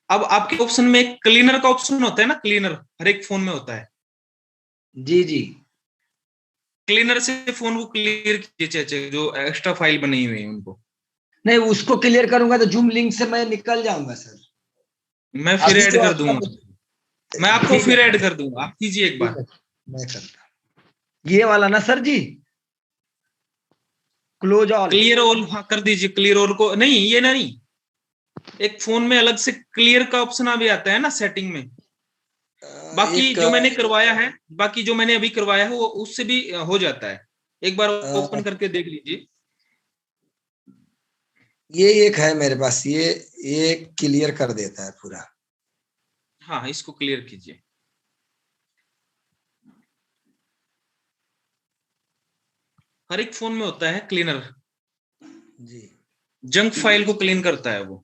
अब आपके ऑप्शन में एक क्लीनर का ऑप्शन होता है ना, क्लीनर हर एक फोन में होता है। जी जी, क्लीनर से फोन को क्लियर कीजिए चाचा, जो एक्स्ट्रा फाइल बनी हुई है उनको। नहीं उसको क्लियर करूंगा तो जूम लिंक से मैं निकल जाऊंगा सर। मैं फिर ऐड कर दूंगा, मैं आपको ठीक फिर है। ऐड कर दूंगा, आप कीजिए एक बार। मैं करता ये वाला ना सर जी, क्लोज ऑल क्लियर ऑल, हाँ कर दीजिए क्लियर ऑल को। नहीं ये नहीं, एक फोन में अलग से क्लियर का ऑप्शन अभी आता है ना सेटिंग में। बाकी जो मैंने करवाया है, बाकी जो मैंने अभी करवाया है वो उससे भी हो जाता है, एक बार ओपन करके देख लीजिए। ये एक है मेरे पास, ये क्लियर कर देता है पूरा। हाँ इसको क्लियर कीजिए। हर एक फोन में होता है क्लीनर जी, जंक फाइल को क्लीन करता है वो।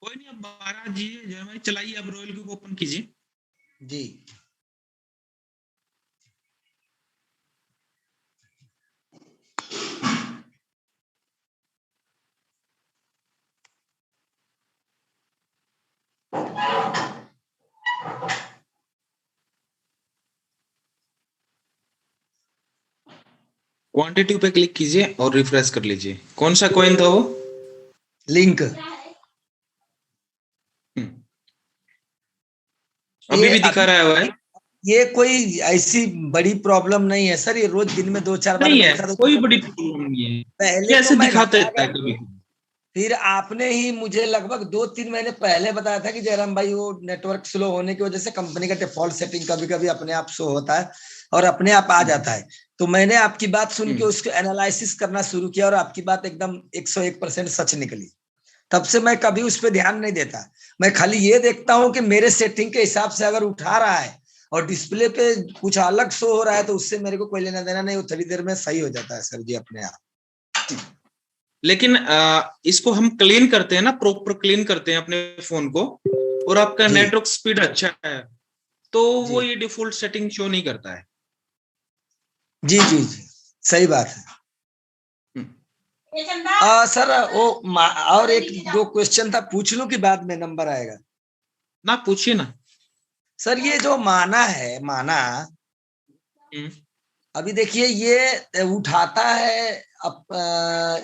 कोई नहीं, अब बाहर आ जाइए जरा भाई, चलाइए अब रॉयल क्यू को ओपन कीजिए। जी क्वांटिटी पे क्लिक कीजिए और रिफ्रेश कर लीजिए। कौन सा कॉइन था वो? लिंक अभी भी दिखा रहा है भाई? ये कोई ऐसी बड़ी प्रॉब्लम नहीं है सर, ये रोज दिन में 2-4 बार नहीं मेरे है, साथ कोई बड़ी प्रॉब्लम नहीं है, पहले कैसे तो मैं दिखाते घबरा है गया। कभी। फिर आपने ही मुझे लगभग 2-3 महीने पहले बताया था कि जयराम भाई वो नेटवर्क स्लो होने की वजह से कंपनी का डिफॉल्ट सेटिंग कभी कभी अपने आप शो होता है और अपने आप आ जाता है। तो मैंने आपकी बात सुन के उसको एनालिसिस करना शुरू किया और आपकी बात एकदम 101% सच निकली। तब से मैं कभी उस पर ध्यान नहीं देता, मैं खाली ये देखता हूँ कि मेरे सेटिंग के हिसाब से अगर उठा रहा है और डिस्प्ले पे कुछ अलग शो हो रहा है तो उससे मेरे को कोई लेना देना नहीं, वो थोड़ी देर में सही हो जाता है सर जी अपने आप। लेकिन इसको हम क्लीन करते हैं ना, प्रॉपर क्लीन करते हैं अपने फोन को, और आपका नेटवर्क स्पीड अच्छा है तो वो ये डिफॉल्ट सेटिंग शो नहीं करता है। जी जी जी सही बात है। सर वो और 1-2 क्वेश्चन था, पूछ लूं कि बाद में नंबर आएगा? ना पूछिए ना सर। ये जो माना है, माना अभी देखिए ये उठाता है,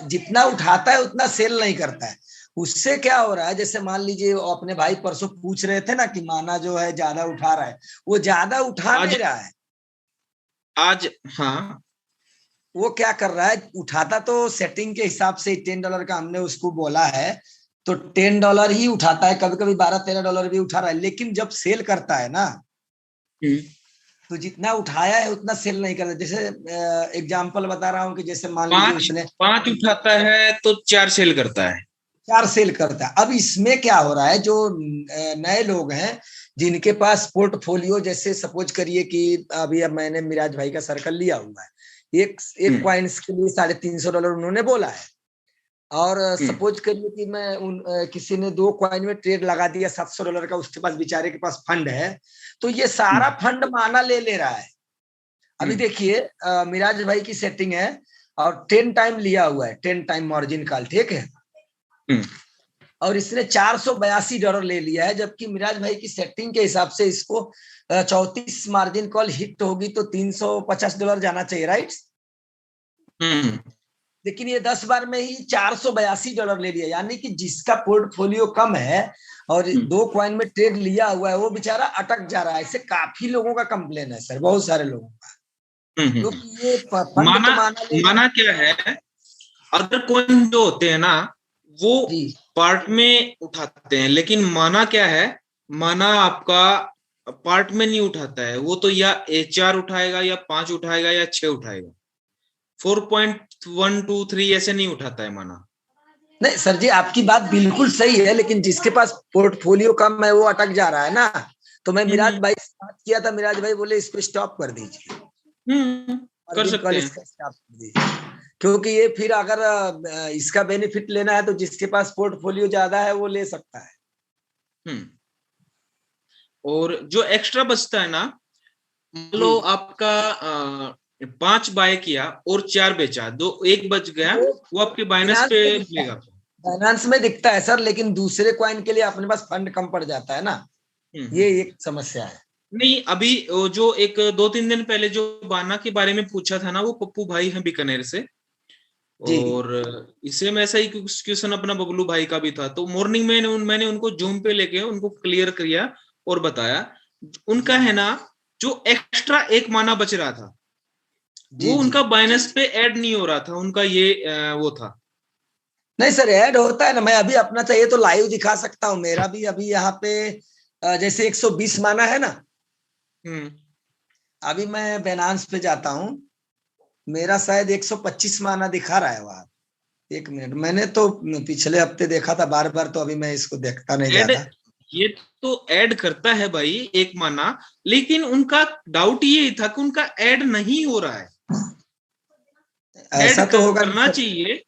जितना उठाता है उतना सेल नहीं करता है। उससे क्या हो रहा है, जैसे मान लीजिए अपने भाई परसों पूछ रहे थे ना कि माना जो है ज्यादा उठा रहा है, वो ज्यादा उठा नहीं रहा है आज। हाँ वो क्या कर रहा है, उठाता तो सेटिंग के हिसाब से $10 का हमने उसको बोला है तो $10 ही उठाता है, कभी कभी $12-13 भी उठा रहा है, लेकिन जब सेल करता है ना तो जितना उठाया है उतना सेल नहीं करता। जैसे एग्जांपल बता रहा हूँ कि जैसे मान लीजिए उसने 5 उठाता है तो 4 सेल करता है, 4 सेल करता है। अब इसमें क्या हो रहा है, जो नए लोग हैं जिनके पास पोर्टफोलियो, जैसे सपोज करिए कि अभी अब मैंने मिराज भाई का सर्कल लिया हुआ है, एक कॉइन्स के लिए $350 उन्होंने बोला है, और सपोज करिए कि मैं किसी ने 2 कॉइन में ट्रेड लगा दिया $700 का, उसके पास बेचारे के पास फंड है, तो ये सारा फंड माना ले रहा है। अभी देखिए मिराज भाई की सेटिंग है और 10 टाइम लिया हुआ है, 10 टाइम मार्जिन कॉल, ठीक है, और इसने $482 ले लिया है, जबकि मिराज भाई की सेटिंग के हिसाब से इसको 34 मार्जिन कॉल हिट होगी तो $350 जाना चाहिए, राइट? लेकिन ये 10 बार में ही $482 ले लिया, यानी कि जिसका पोर्टफोलियो कम है और 2 कॉइन में ट्रेड लिया हुआ है वो बेचारा अटक जा रहा है। ऐसे काफी लोगों का कंप्लेन है सर, बहुत सारे लोगों का। तो ये माना क्या है, अदर कॉइन जो होते हैं ना वो पार्ट में उठाते हैं, लेकिन माना क्या है, माना आपका पार्ट में नहीं उठाता है, वो तो या 4 उठाएगा या 5 उठाएगा या 6 उठाएगा, 4.123 ऐसे नहीं उठाता है माना। नहीं सर जी आपकी बात बिल्कुल सही है, लेकिन जिसके पास पोर्टफोलियो कम है वो अटक जा रहा है ना। तो मैं मिराज भाई से बात किया था, मिराज भाई बोले इसको स्टॉप कर दीजिए, कर सकते हैं। स्टॉप कर दीजिए, क्योंकि ये फिर अगर इसका बेनिफिट लेना है तो जिसके पास पोर्टफोलियो ज्यादा है वो ले सकता है। और जो एक्स्ट्रा बचता है ना, मान लो आपका 5 बाय किया और 4 बेचा, 1 बच गया, वो आपके बाइनेंस पे मिलेगा। बाइनेंस में दिखता है सर, लेकिन दूसरे कॉइन के लिए अपने पास फंड कम पड़ जाता है ना, ये एक समस्या है। नहीं अभी जो एक 2-3 दिन पहले जो बाना के बारे में पूछा था ना, वो पप्पू भाई हैं बीकानेर से, और इसे में ऐसा ही क्वेश्चन अपना बबलू भाई का भी था। तो मॉर्निंग में मैंने उनको जूम पे लेके उनको क्लियर किया और बताया, उनका है ना जो एक्स्ट्रा 1 माना बच रहा था वो उनका बाइनेंस पे ऐड नहीं हो रहा था, उनका ये वो था। नहीं सर ऐड होता है ना, मैं अभी अपना चाहिए तो लाइव दिखा सकता हूँ, मेरा भी अभी यहाँ पे जैसे 120 माना है ना, अभी मैं बेनांस पे जाता हूँ, मेरा शायद 125 माना दिखा रहा है वहां। 1 मिनट, मैंने तो पिछले हफ्ते देखा था बार बार, तो अभी मैं इसको देखता नहीं ज्यादा। ये तो ऐड करता है भाई 1 माना, लेकिन उनका डाउट ये था कि उनका ऐड नहीं हो रहा है। ऐसा तो होगा, करना चाहिए,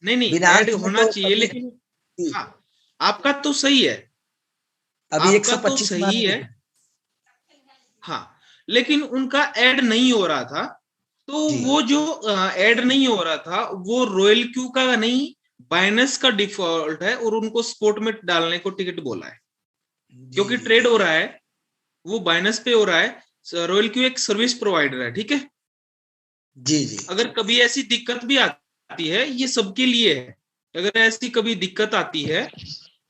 नहीं ऐड होना चाहिए, लेकिन हाँ आपका तो सही है, अभी आपका तो सही है, हाँ, लेकिन उनका ऐड नहीं हो रहा था। तो वो जो ऐड नहीं हो रहा था वो रॉयल क्यू का नहीं, बाइनेंस का डिफॉल्ट है, और उनको स्पोर्ट में डालने को टिकट बोला है, क्योंकि ट्रेड हो रहा है वो बाइनेंस पे हो रहा है। रॉयल क्यू एक सर्विस प्रोवाइडर है, ठीक है जी। अगर कभी ऐसी दिक्कत भी आती है, ये सबके लिए है, अगर ऐसी कभी दिक्कत आती है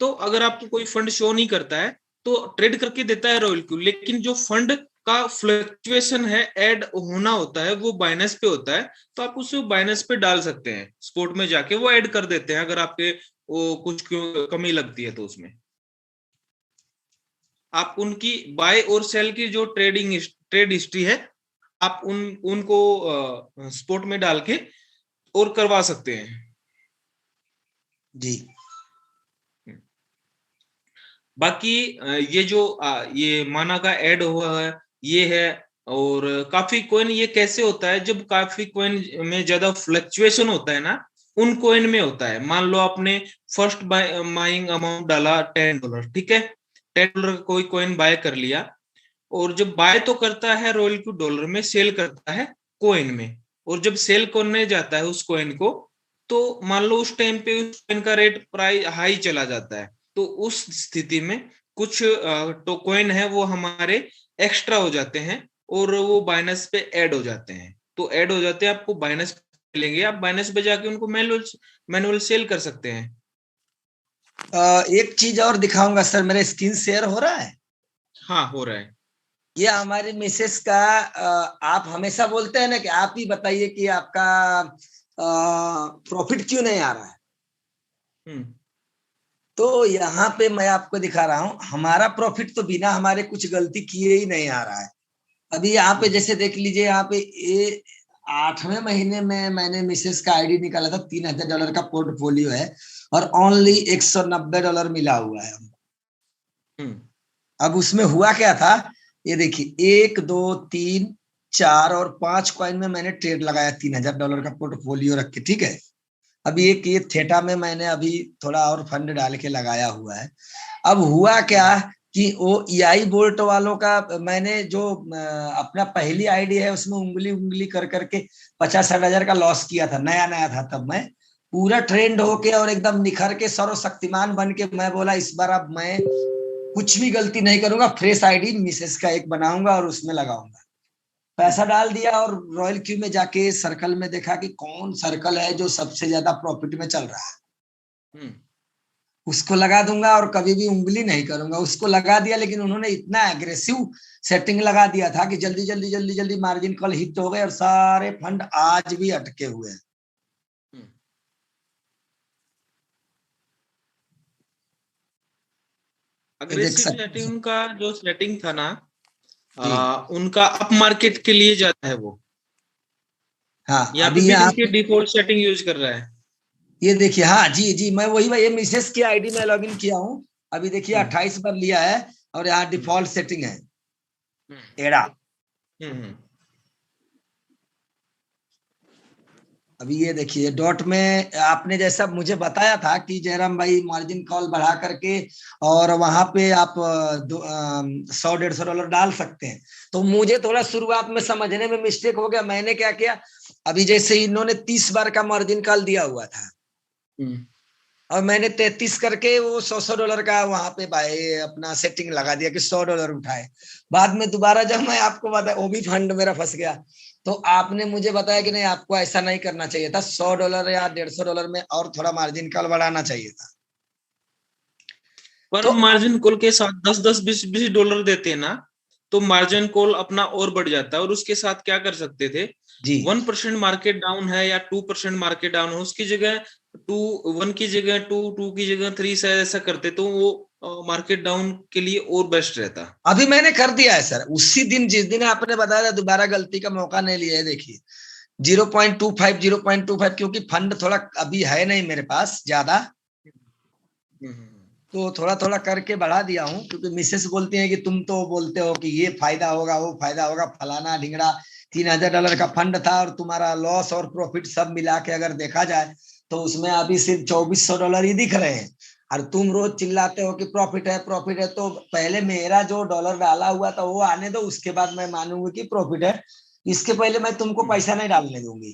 तो अगर आपको कोई फंड शो नहीं करता है तो ट्रेड करके देता है रॉयल क्यू, लेकिन जो फंड का फ्लक्चुएशन है, ऐड होना होता है, वो बाइनेंस पे होता है, तो आप उसे बाइनेंस पे डाल सकते हैं, स्पोर्ट में जाके वो ऐड कर देते हैं अगर आपके वो कुछ कमी लगती है तो उसमें आप उनकी बाय और सेल की जो ट्रेड हिस्ट्री है आप उनको स्पोर्ट में डाल के और करवा सकते हैं जी। बाकी ये जो ये माना का ऐड हुआ है ये है। और काफी कॉइन ये कैसे होता है, जब काफी कॉइन में ज्यादा फ्लक्चुएशन होता है ना, उन कॉइन में होता है। मान लो आपने फर्स्ट बाइंग अमाउंट डाला $10, ठीक है, $10 का कोई कॉइन बाय कर लिया, और जब बाय तो करता है रॉयल क्यू डॉलर में, सेल करता है कॉइन में, और जब सेल करने जाता है उस कॉइन को, तो मान लो उस टाइम पे उस कॉइन का रेट प्राइस हाई चला जाता है, तो उस स्थिति में कुछ तो कॉइन है वो हमारे एक्स्ट्रा हो जाते हैं और वो बाइनेंस पे ऐड हो जाते हैं। तो ऐड हो जाते हैं, आपको बाइनेंस मिलेंगे, आप बाइनेंस पे जाके उनको मैनुअल सेल कर सकते हैं। एक चीज और दिखाऊंगा सर, मेरा स्क्रीन शेयर हो रहा है? हाँ हो रहा है। ये हमारी मिसेस का आप हमेशा बोलते हैं ना कि आप ही बताइए कि आपका प्रॉफिट क्यों नहीं आ रहा है। तो यहाँ पे मैं आपको दिखा रहा हूँ, हमारा प्रॉफिट तो बिना हमारे कुछ गलती किए ही नहीं आ रहा है। अभी यहाँ पे जैसे देख लीजिए, यहाँ पे 8वें महीने में मैंने मिसेस का आईडी निकाला था, $3000 का पोर्टफोलियो है और ओनली $190 मिला हुआ है। अब उसमें हुआ क्या था, ये देखिए 1 2 3 4 और 5 कॉइन में मैंने ट्रेड लगाया $3000 का पोर्टफोलियो रख के, ठीक है। अभी एक ये थेटा में मैंने अभी थोड़ा और फंड डाल के लगाया हुआ है। अब हुआ क्या कि वो EI बोल्ट वालों का मैंने जो अपना पहली आईडी है उसमें उंगली कर करके 50-60 हजार का लॉस किया था, नया था तब मैं पूरा ट्रेंड होके और एकदम निखर के सर्वशक्तिमान बन के मैं बोला इस बार अब मैं कुछ भी गलती नहीं करूंगा, फ्रेश आईडी मिसेस का एक बनाऊंगा और उसमें लगाऊंगा। पैसा डाल दिया और रॉयल क्यू में जाके सर्कल में देखा कि कौन सर्कल है जो सबसे ज्यादा प्रॉफिट में चल रहा है, उसको लगा दूंगा और कभी भी उंगली नहीं करूंगा। उसको लगा दिया, लेकिन उन्होंने इतना एग्रेसिव सेटिंग लगा दिया था कि जल्दी मार्जिन कॉल हिट हो गए और सारे फंड आज भी अटके हुए हैं। अग्रेसिव सेटिंग का जो सेटिंग था ना, उनका अप मार्केट के लिए जाता है वो। हाँ, या अभी आप डिफॉल्ट सेटिंग यूज कर रहा है। ये देखिए, हाँ जी मैं वही ये मिसेस की आईडी में लॉगिन किया हूँ। अभी देखिए 28 बार लिया है और यहाँ डिफॉल्ट सेटिंग है एड़ा। अभी ये देखिए डॉट में आपने जैसा मुझे बताया था कि जयराम भाई मार्जिन कॉल बढ़ा करके और वहां पे आप $100-150 डाल सकते हैं। तो मुझे थोड़ा शुरुआत में समझने में मिस्टेक हो गया। मैंने क्या किया, अभी जैसे इन्होंने 30 बार का मार्जिन कॉल दिया हुआ था और मैंने 33 करके वो $100 का वहां पे भाई अपना सेटिंग लगा दिया कि $100 उठाए। बाद में दोबारा जब मैं आपको बताया वो भी फंड मेरा फंस गया, तो आपने मुझे बताया कि नहीं आपको ऐसा नहीं करना चाहिए था, $100 या $150 में और थोड़ा मार्जिन कॉल बढ़ाना चाहिए था। पर तो मार्जिन कॉल के साथ 10-20 डॉलर देते हैं ना, तो मार्जिन कॉल अपना और बढ़ जाता है। और उसके साथ क्या कर सकते थे, 1% मार्केट डाउन है या 2% मार्केट डाउन है, उसकी जगह 1 की जगह 2 की जगह 3 से ऐसा करते तो वो मार्केट डाउन के लिए और बेस्ट रहता। अभी मैंने कर दिया है सर, उसी दिन जिस दिन आपने बताया दोबारा गलती का मौका नहीं लिया है। देखिए 0.25 क्योंकि फंड थोड़ा अभी है नहीं मेरे पास ज्यादा, तो थोड़ा करके बढ़ा दिया हूँ। क्योंकि मिसेस बोलती हैं कि तुम तो बोलते हो कि ये फायदा होगा वो फायदा होगा, फलाना ढिंगड़ा। $3000 का फंड था और तुम्हारा लॉस और प्रॉफिट सब मिला के अगर देखा जाए तो उसमें अभी सिर्फ $2400 ही दिख रहे हैं। और तुम रोज चिल्लाते हो कि प्रॉफिट है। तो पहले मेरा जो डॉलर डाला हुआ था वो आने दो, उसके बाद मैं मानूंगी कि प्रॉफिट है। इसके पहले मैं तुमको पैसा नहीं डालने दूंगी।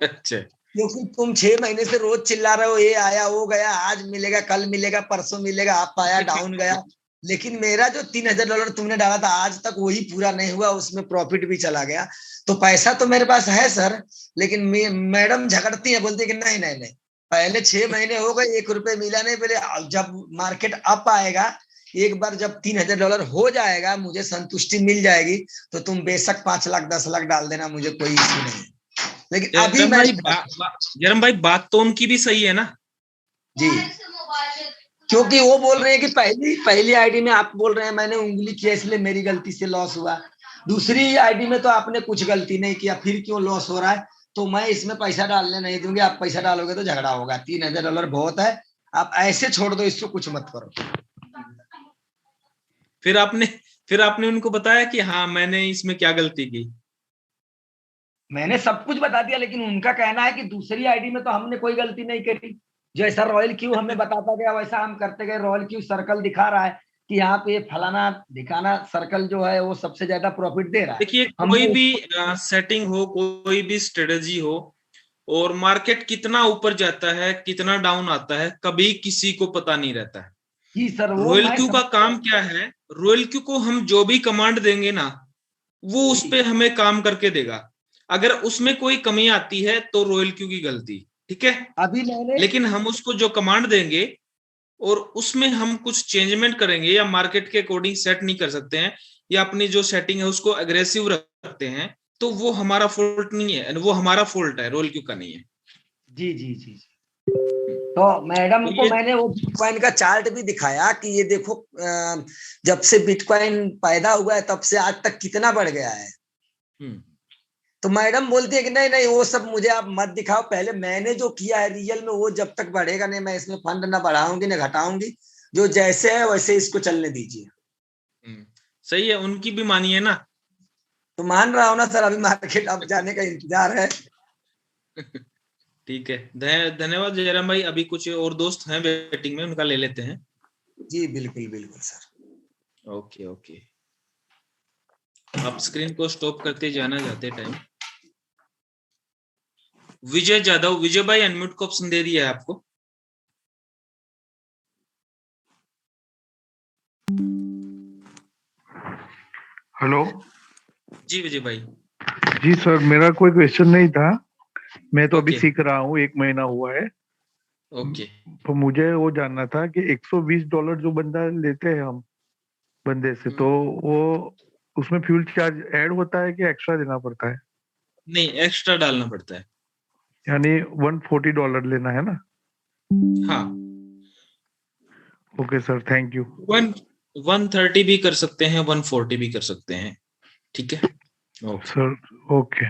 अच्छा, क्योंकि तुम 6 महीने से रोज चिल्ला रहे हो ये आया वो गया, आज मिलेगा कल मिलेगा परसों मिलेगा, आप आया डाउन गया। लेकिन मेरा जो $3000 तुमने डाला था आज तक वही पूरा नहीं हुआ, उसमें प्रॉफिट भी चला गया। तो पैसा तो मेरे पास है सर, लेकिन मैडम झगड़ती है, बोलती है कि नहीं पहले 6 महीने हो गए, $1 मिला नहीं। पहले जब मार्केट अप आएगा, एक बार जब $3000 हो जाएगा, मुझे संतुष्टि मिल जाएगी, तो तुम बेशक 5 लाख 10 लाख डाल देना, मुझे कोई इश्यू नहीं है। लेकिन अभी जरम भाई बात तो उनकी भी सही है ना। जी, क्योंकि वो बोल रहे हैं कि पहली आईडी में आप बोल रहे हैं मैंने उंगली किया इसलिए मेरी गलती से लॉस हुआ, दूसरी आईडी में तो आपने कुछ गलती नहीं किया, फिर क्यों लॉस हो रहा है? तो मैं इसमें पैसा डालने नहीं दूंगी, आप पैसा डालोगे तो झगड़ा होगा। $3000 बहुत है, आप ऐसे छोड़ दो, इसको कुछ मत करो। फिर आपने उनको बताया कि हाँ मैंने इसमें क्या गलती की? मैंने सब कुछ बता दिया, लेकिन उनका कहना है कि दूसरी आईडी में तो हमने कोई गलती नहीं करी, जैसा रॉयल क्यू हमें बताता गया वैसा हम करते गए। रॉयल क्यू सर्कल दिखा रहा है कि यहाँ पे फलाना दिखाना सर्कल जो है वो सबसे ज्यादा प्रॉफिट दे रहा है। देखिए कोई भी सेटिंग हो, कोई भी स्ट्रेटजी हो, और मार्केट कितना ऊपर जाता है कितना डाउन आता है कभी किसी को पता नहीं रहता है। जी सर, रॉयल क्यू का काम क्या है? रॉयल क्यू को हम जो भी कमांड देंगे ना वो उस पे हमें काम करके देगा। अगर उसमें कोई कमी आती है तो रॉयल क्यू की गलती, ठीक है। अभी मैंने लेकिन हम उसको जो कमांड देंगे और उसमें हम कुछ चेंजमेंट करेंगे या मार्केट के अकॉर्डिंग सेट नहीं कर सकते हैं या अपनी जो सेटिंग है उसको एग्रेसिव रखते हैं, तो वो हमारा फॉल्ट नहीं है, वो हमारा फॉल्ट है, रॉयल क्यू का नहीं है। जी जी जी जी। तो मैडम को मैंने वो बिटकॉइन का चार्ट भी दिखाया कि ये देखो जब से बिटकॉइन पैदा हुआ है तब से आज तक कितना बढ़ गया है। तो मैडम बोलती है कि नहीं नहीं वो सब मुझे आप मत दिखाओ, पहले मैंने जो किया है रियल में वो जब तक बढ़ेगा नहीं, मैं इसमें फंड ना बढ़ाऊंगी ना घटाऊंगी, जो जैसे है वैसे इसको चलने दीजिए। सही है, उनकी भी मानिए ना। तो मान रहा हूं ना सर, अभी मार्केट अब जाने का इंतजार है। ठीक है, धन्यवाद जयराम भाई। अभी कुछ और दोस्त हैं वेटिंग में, उनका ले लेते हैं। जी बिल्कुल बिल्कुल सर। ओके ओके, आप स्क्रीन को स्टॉप करते जाना जाते टाइम। विजय जादव, विजय भाई अनम्यूट को ऑप्शन दे दिया है आपको। हेलो जी विजय भाई। जी सर, मेरा कोई क्वेश्चन नहीं था, मैं तो अभी सीख रहा हूँ, 1 महीना हुआ है। ओके। तो मुझे वो जानना था कि $120 जो बंदा लेते हैं हम बंदे से, तो वो उसमें फ्यूल चार्ज ऐड होता है कि एक्स्ट्रा देना पड़ता है? नहीं, एक्स्ट्रा डालना पड़ता है। यानी $140 लेना है ना? हाँ। Okay sir, thank you. 130 भी कर सकते हैं, 140 भी कर सकते हैं, ठीक है सर। ओके।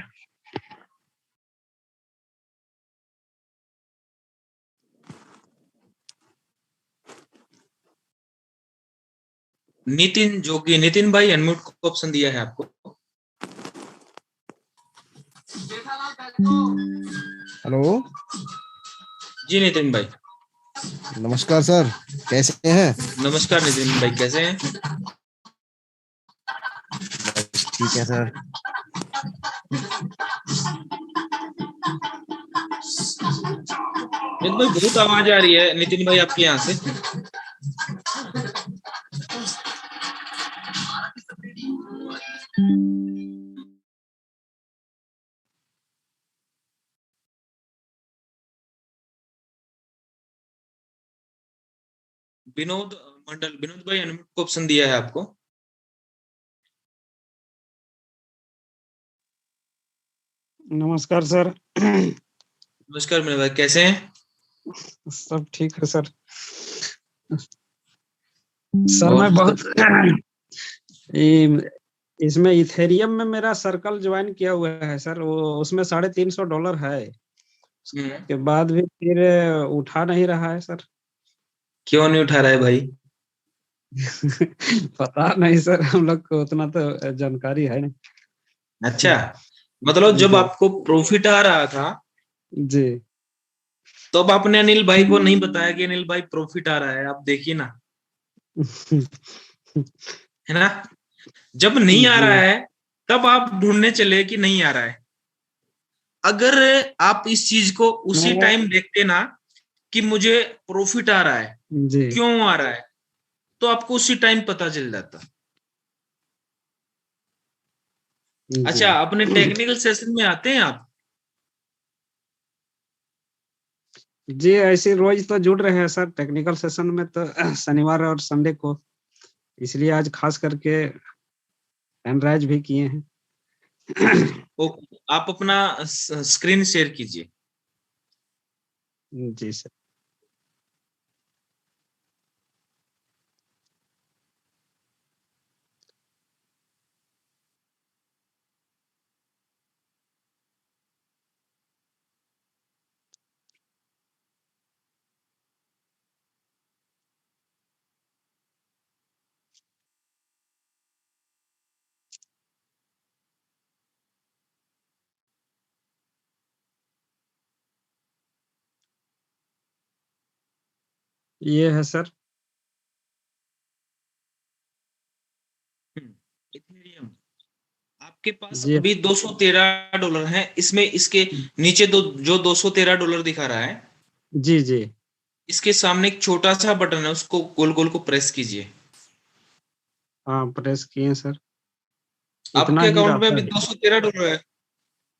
नितिन जोगी, नितिन भाई अनम्यूट को ऑप्शन दिया है आपको। हेलो जी नितिन भाई। नमस्कार सर, कैसे हैं? नमस्कार नितिन भाई, कैसे हैं? ठीक है सर। नितिन भाई बहुत आवाज आ रही है नितिन भाई आपके यहाँ से। विनोद मंडल, विनोद भाई अनम्यूट को ऑप्शन दिया है आपको। नमस्कार सर। नमस्कार मेरे भाई, कैसे हैं? सब ठीक है सर। सर मैं बहुत इसमें इथेरियम में मेरा सर्कल ज्वाइन किया हुआ है सर, वो उसमें $350 है, के बाद भी फिर उठा नहीं रहा है सर। क्यों नहीं उठा रहा है भाई? पता नहीं सर, हम लोग को उतना तो जानकारी है नहीं। अच्छा, मतलब जब आपको प्रॉफिट आ रहा था जी, तो अब आपने अनिल भाई को नहीं बताया कि अनिल भाई प्रॉफिट आ रहा है, आप देखिए ना, है ना। जब नहीं आ रहा है तब आप ढूंढने चले कि नहीं आ रहा है। अगर आप इस चीज को उसी टाइम देखते ना कि मुझे प्रॉफिट आ रहा है, क्यों आ रहा है, तो आपको उसी टाइम पता चल जाता। अच्छा, अपने टेक्निकल सेशन में आते हैं आप? जी ऐसे रोज तो जुड़ रहे हैं सर टेक्निकल सेशन में, तो शनिवार और संडे को, इसलिए आज खास करके एनराइज भी किए हैं। आप अपना स्क्रीन शेयर कीजिए। जी सर। ये है सर। इथेरियम आपके पास जी अभी $213 है, इसमें इसके नीचे जो $213 दिखा रहा है, जी जी इसके सामने एक छोटा सा बटन है, उसको गोल गोल को प्रेस कीजिए। हाँ, प्रेस किए सर। इतना आपके ही अकाउंट में रहता अभी है। $213 है।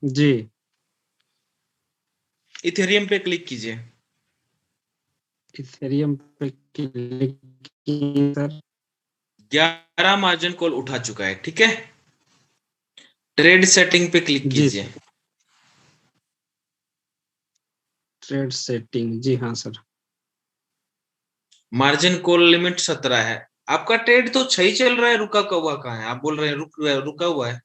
जी, इथेरियम पे क्लिक कीजिए। इथेरियम पे क्लिक किए सर। 11 मार्जिन कॉल उठा चुका है, ठीक है। ट्रेड सेटिंग पे क्लिक जी कीजिए। सर, ट्रेड सेटिंग, जी हाँ सर। मार्जिन कॉल लिमिट 17 है। आपका ट्रेड तो सही चल रहा है, रुका हुआ कहाँ है? आप बोल रहे हैं रुका हुआ है।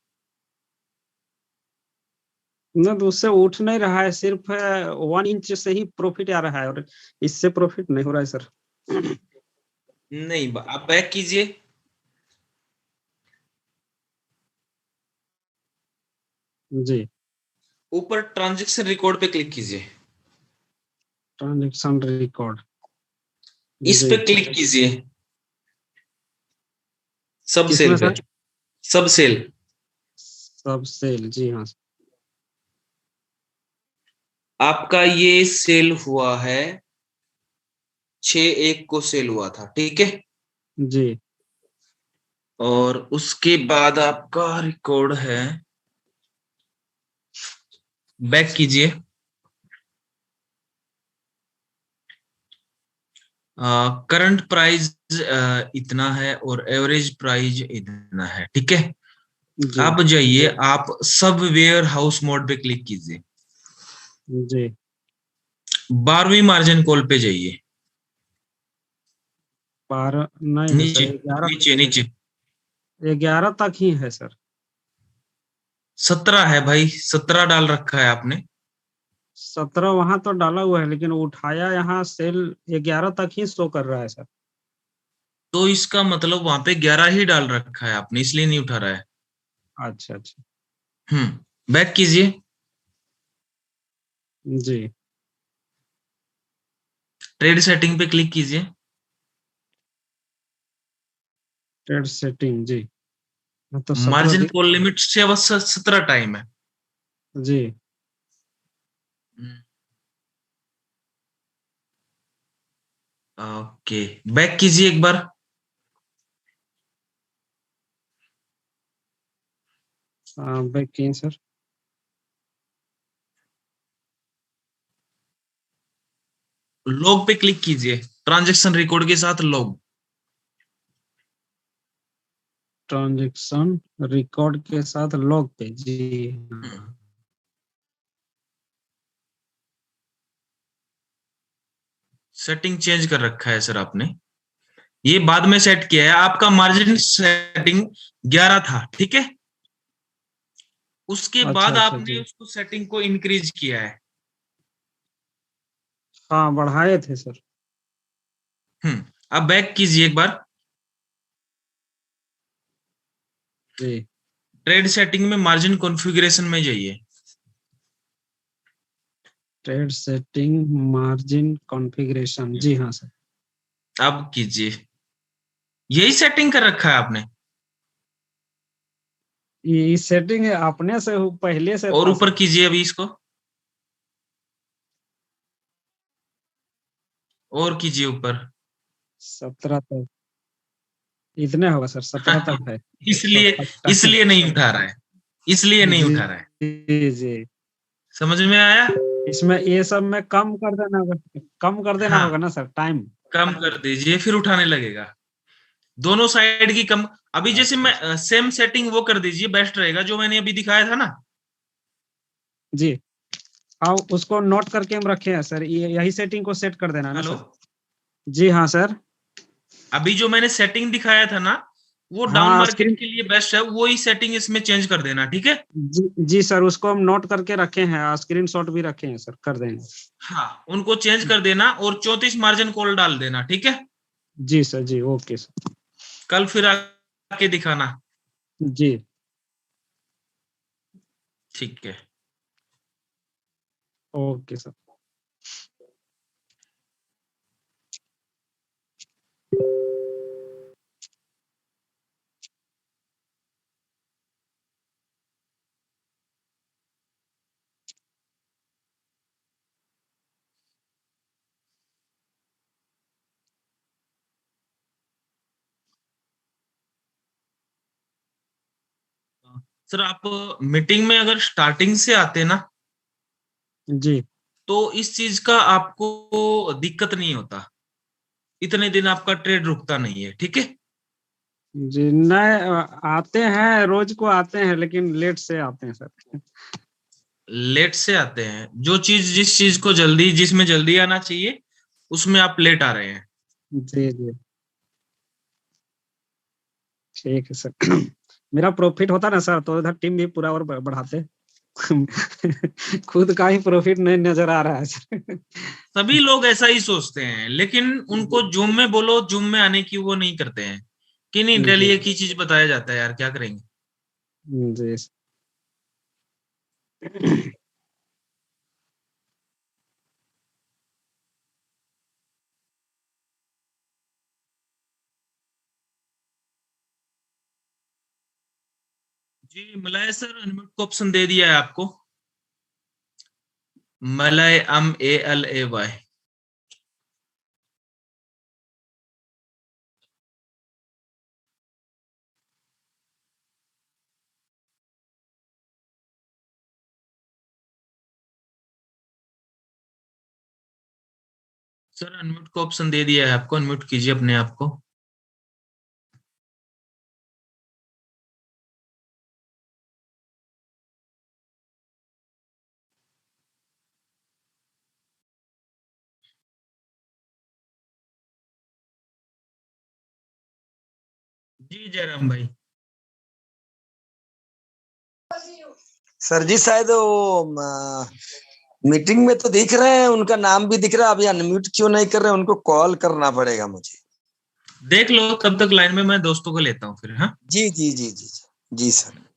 ना तो उससे उठ नहीं रहा है, सिर्फ 1 इंच से ही प्रॉफिट आ रहा है और इससे प्रॉफिट नहीं हो रहा है सर। नहीं, आप बैक कीजिए। जी, ऊपर ट्रांजैक्शन रिकॉर्ड पे क्लिक कीजिए। ट्रांजेक्शन रिकॉर्ड, इस जी। पे क्लिक कीजिए। सब सेल किसमें पे, सर? सब सेल। सब सेल, जी हाँ सर। आपका ये सेल हुआ है 6/1 को सेल हुआ था, ठीक है। जी, और उसके बाद आपका रिकॉर्ड है, बैक कीजिए। करंट प्राइस इतना है और एवरेज प्राइस इतना है, ठीक है। जी, अब जाइए, आप सब वेयर हाउस मोड पे क्लिक कीजिए। जी। 12वीं मार्जिन कॉल पे जाइए। 12 नहीं है नीचे सर, 11, नीचे नीचे 11 तक ही है सर। 17 है भाई, 17 डाल रखा है आपने। 17 वहां तो डाला हुआ है, लेकिन उठाया यहाँ सेल 11 तक ही शो कर रहा है सर। तो इसका मतलब वहां पे 11 ही डाल रखा है आपने, इसलिए नहीं उठा रहा है। अच्छा अच्छा, बैक कीजिए। जी। ट्रेड सेटिंग पे क्लिक कीजिए। ट्रेड सेटिंग, जी। हाँ, तो 17 मार्जिन दिख कॉल रहा लिमिट से बस 17 टाइम है। है। जी, ओके, बैक कीजिए एक बार। बैक किए सर। लॉग पे क्लिक कीजिए, ट्रांजैक्शन रिकॉर्ड के साथ लॉग। ट्रांजेक्शन रिकॉर्ड के साथ लॉग पे, जी हाँ। सेटिंग चेंज कर रखा है सर आपने, ये बाद में सेट किया है। आपका मार्जिन सेटिंग 11 था, ठीक है। उसके अच्छा बाद अच्छा, आपने जी। उसको सेटिंग को इंक्रीज किया है। हाँ, बढ़ाए थे सर। अब बैक कीजिए एक बार। जी, ट्रेड सेटिंग में मार्जिन कॉन्फ़िगरेशन में जाइए। ट्रेड सेटिंग, मार्जिन कॉन्फ़िगरेशन, जी हाँ सर। अब कीजिए, यही सेटिंग कर रखा है आपने। ये सेटिंग अपने से पहले से और था ऊपर सर। कीजिए अभी इसको, और कीजिए ऊपर। 17 तक इतने होगा सर, 17 तक है। इसलिए इसलिए नहीं उठा रहा है, इसलिए नहीं जी उठा रहा है। जी जी। समझ में आया? इसमें ये सब में कम कर देना होगा, कम कर देना हाँ, होगा ना सर, टाइम। कम कर दीजिए, फिर उठाने लगेगा। दोनों साइड की कम। अभी जैसे अच्छा अच्छा, मैं सेम सेटिंग वो कर दीजिए, बेस्ट रहेगा, जो मैंने अभी दिखाया था ना। जी। हाँ, उसको नोट करके हम रखे हैं सर, ये यही सेटिंग को सेट कर देना है ना हेलो, सर। जी हाँ सर। अभी जो मैंने सेटिंग दिखाया था ना, वो डाउन हाँ, मार्केट स्क्रीन, के लिए बेस्ट है, वो ही सेटिंग इसमें चेंज कर देना, ठीक है। जी जी सर, उसको हम नोट करके रखे हैं, स्क्रीनशॉट भी रखे हैं सर, कर देंगे। हाँ, उनको चेंज कर देना और 34 मार्जिन कॉल डाल देना, ठीक है। जी सर, जी, ओके सर। कल फिर आके दिखाना। जी, ठीक है। Okay sir. सर आप मीटिंग में अगर स्टार्टिंग से आते ना जी तो इस चीज का आपको दिक्कत नहीं होता, इतने दिन आपका ट्रेड रुकता नहीं है, ठीक है। जी नहीं आते हैं, रोज को आते हैं लेकिन लेट से आते हैं सर। लेट से आते हैं, जो चीज जिस चीज को जल्दी जिसमें जल्दी आना चाहिए उसमें आप लेट आ रहे हैं। जी जी ठीक है सर। मेरा प्रॉफिट होता ना सर तो इधर टीम भी पूरा और बढ़ाते। खुद का ही प्रॉफिट नहीं नजर आ रहा है सर। सभी लोग ऐसा ही सोचते हैं, लेकिन उनको जूम में बोलो, जूम में आने की वो नहीं करते हैं कि नहीं डेली एक ही चीज बताया जाता है यार, क्या करेंगे। जी जी मलय सर अनम्यूट को ऑप्शन दे दिया है आपको, मलय MALAY। सर अनम्यूट को ऑप्शन दे दिया है आपको, अनम्यूट कीजिए अपने आप को। जी जयराम भाई। सर जी शायद वो मीटिंग में तो दिख रहे हैं, उनका नाम भी दिख रहा है, अभी अनम्यूट क्यों नहीं कर रहे हैं, उनको कॉल करना पड़ेगा मुझे। देख लो तब तक लाइन में, मैं दोस्तों को लेता हूँ फिर। हाँ जी जी जी जी जी सर।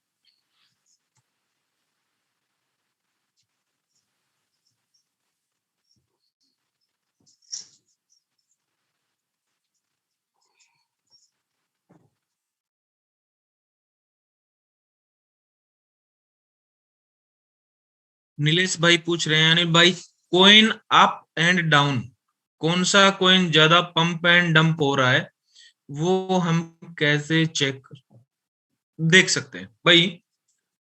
नीलेश भाई पूछ रहे हैं, अनिल भाई कॉइन अप एंड डाउन, कौन सा कॉइन ज्यादा पंप एंड डंप हो रहा है वो हम कैसे चेक देख सकते हैं भाई।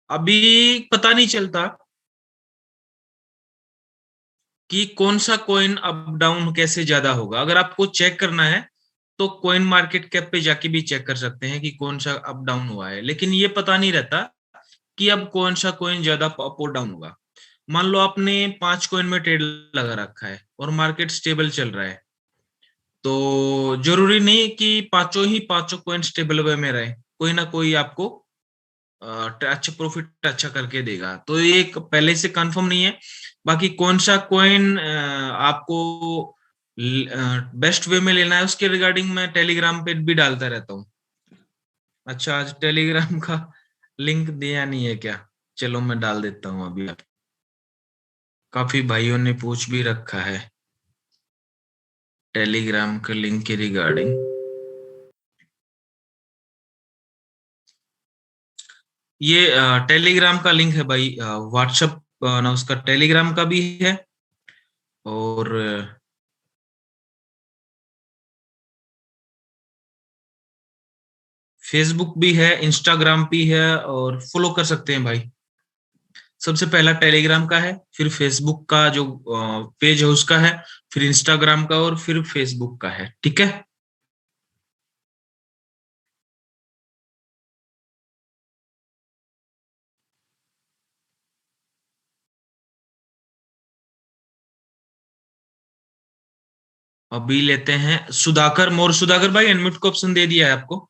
अभी पता नहीं चलता कि कौन सा कॉइन अप डाउन कैसे ज्यादा होगा। अगर आपको चेक करना है तो कॉइन मार्केट कैप पे जाके भी चेक कर सकते हैं कि कौन सा अप डाउन हुआ है, लेकिन ये पता नहीं रहता कि अब कौन सा कॉइन ज्यादा अप और डाउन होगा। मान लो आपने 5 कॉइन में ट्रेड लगा रखा है और मार्केट स्टेबल चल रहा है, तो जरूरी नहीं कि पांचों कॉइन स्टेबल वे में रहे, कोई ना कोई आपको अच्छा प्रॉफिट अच्छा करके देगा। तो ये एक पहले से कंफर्म नहीं है। बाकी कौन सा कॉइन आपको बेस्ट वे में लेना है उसके रिगार्डिंग मैं टेलीग्राम पे भी डालता रहता हूँ। अच्छा आज टेलीग्राम का लिंक दिया नहीं है क्या? चलो मैं डाल देता हूँ अभी। काफी भाइयों ने पूछ भी रखा है टेलीग्राम के लिंक के रिगार्डिंग। ये टेलीग्राम का लिंक है भाई, व्हाट्सएप ना उसका टेलीग्राम का भी है और फेसबुक भी है, इंस्टाग्राम भी है और फॉलो कर सकते हैं भाई। सबसे पहला टेलीग्राम का है, फिर फेसबुक का जो पेज है उसका है, फिर इंस्टाग्राम का और फिर फेसबुक का है, ठीक है। अभी लेते हैं सुधाकर मोर। सुधाकर भाई अनम्यूट को ऑप्शन दे दिया है आपको।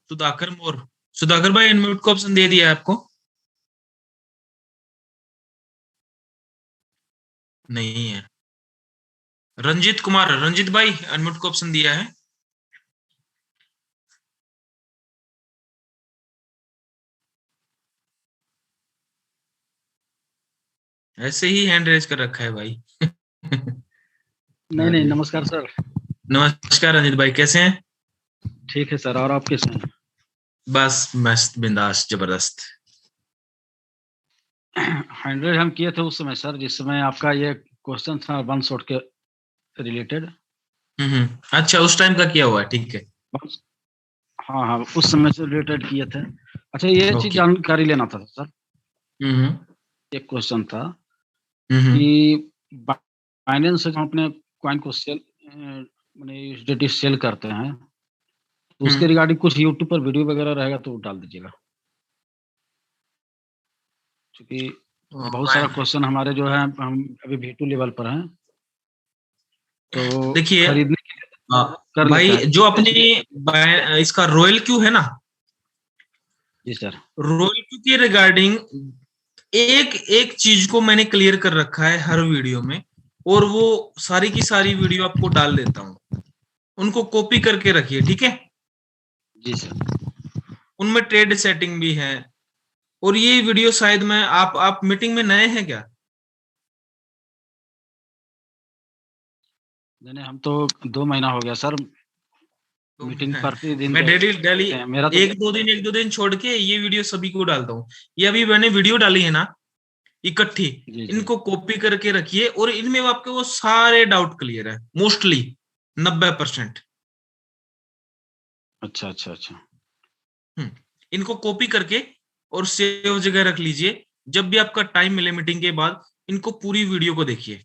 सुधाकर मोर, सुधाकर भाई अनम्यूट को ऑप्शन दे दिया है आपको। नहीं है। रंजीत कुमार, रंजीत भाई अनम्यूट को ऑप्शन दिया है। ऐसे ही हैंड रेज कर रखा है भाई। नहीं नमस्कार सर। नमस्कार रंजीत भाई, कैसे हैं? ठीक है सर, और आप कैसे हैं? बस मस्त बिंदास जबरदस्त। 100 हम किए थे उस समय सर, जिस समय आपका ये क्वेश्चन था वन शॉट के रिलेटेड। अच्छा, उस टाइम का किया हुआ है, ठीक है। हाँ हाँ, उस समय से रिलेटेड किए थे। अच्छा, ये चीज जानकारी लेना था सर। एक क्वेश्चन था कि फाइनेंस से हम अपने कॉइन को सेल माने यूएसडीटी सेल करते हैं, तो उसके रिगार्डिंग कुछ यूट्यूब पर वीडियो वगैरह रहेगा तो डाल दीजिएगा, क्योंकि बहुत सारा क्वेश्चन हमारे जो है हम अभी V2 लेवल पर हैं, तो देखिए खरीदने के लिए भाई जो अपनी इसका रॉयल क्यू है ना, जी सर, रॉयल क्यू के रिगार्डिंग एक एक चीज को मैंने क्लियर कर रखा है हर वीडियो में, और वो सारी की सारी वीडियो आपको डाल देता हूं, उनको कॉपी करके रखिए, ठीक है जी सर। उनमें ट्रेड सेटिंग भी है। और ये वीडियो शायद मैं आप मीटिंग में नए हैं क्या? नहीं, हम तो 2 महीना हो गया सर मीटिंग प्रतिदिन। मैं डेली मेरा तो एक दो दिन छोड़ के ये वीडियो सभी को डालता हूँ। ये अभी मैंने वीडियो डाली है ना इकट्ठी, इनको कॉपी करके रखिए, और इनमें आपके वो सारे डाउट क्लियर है, मोस्टली 90%। अच्छा अच्छा अच्छा। इनको कॉपी करके और सेव जगह रख लीजिए, जब भी आपका टाइम मिले मीटिंग के बाद इनको पूरी वीडियो को देखिए।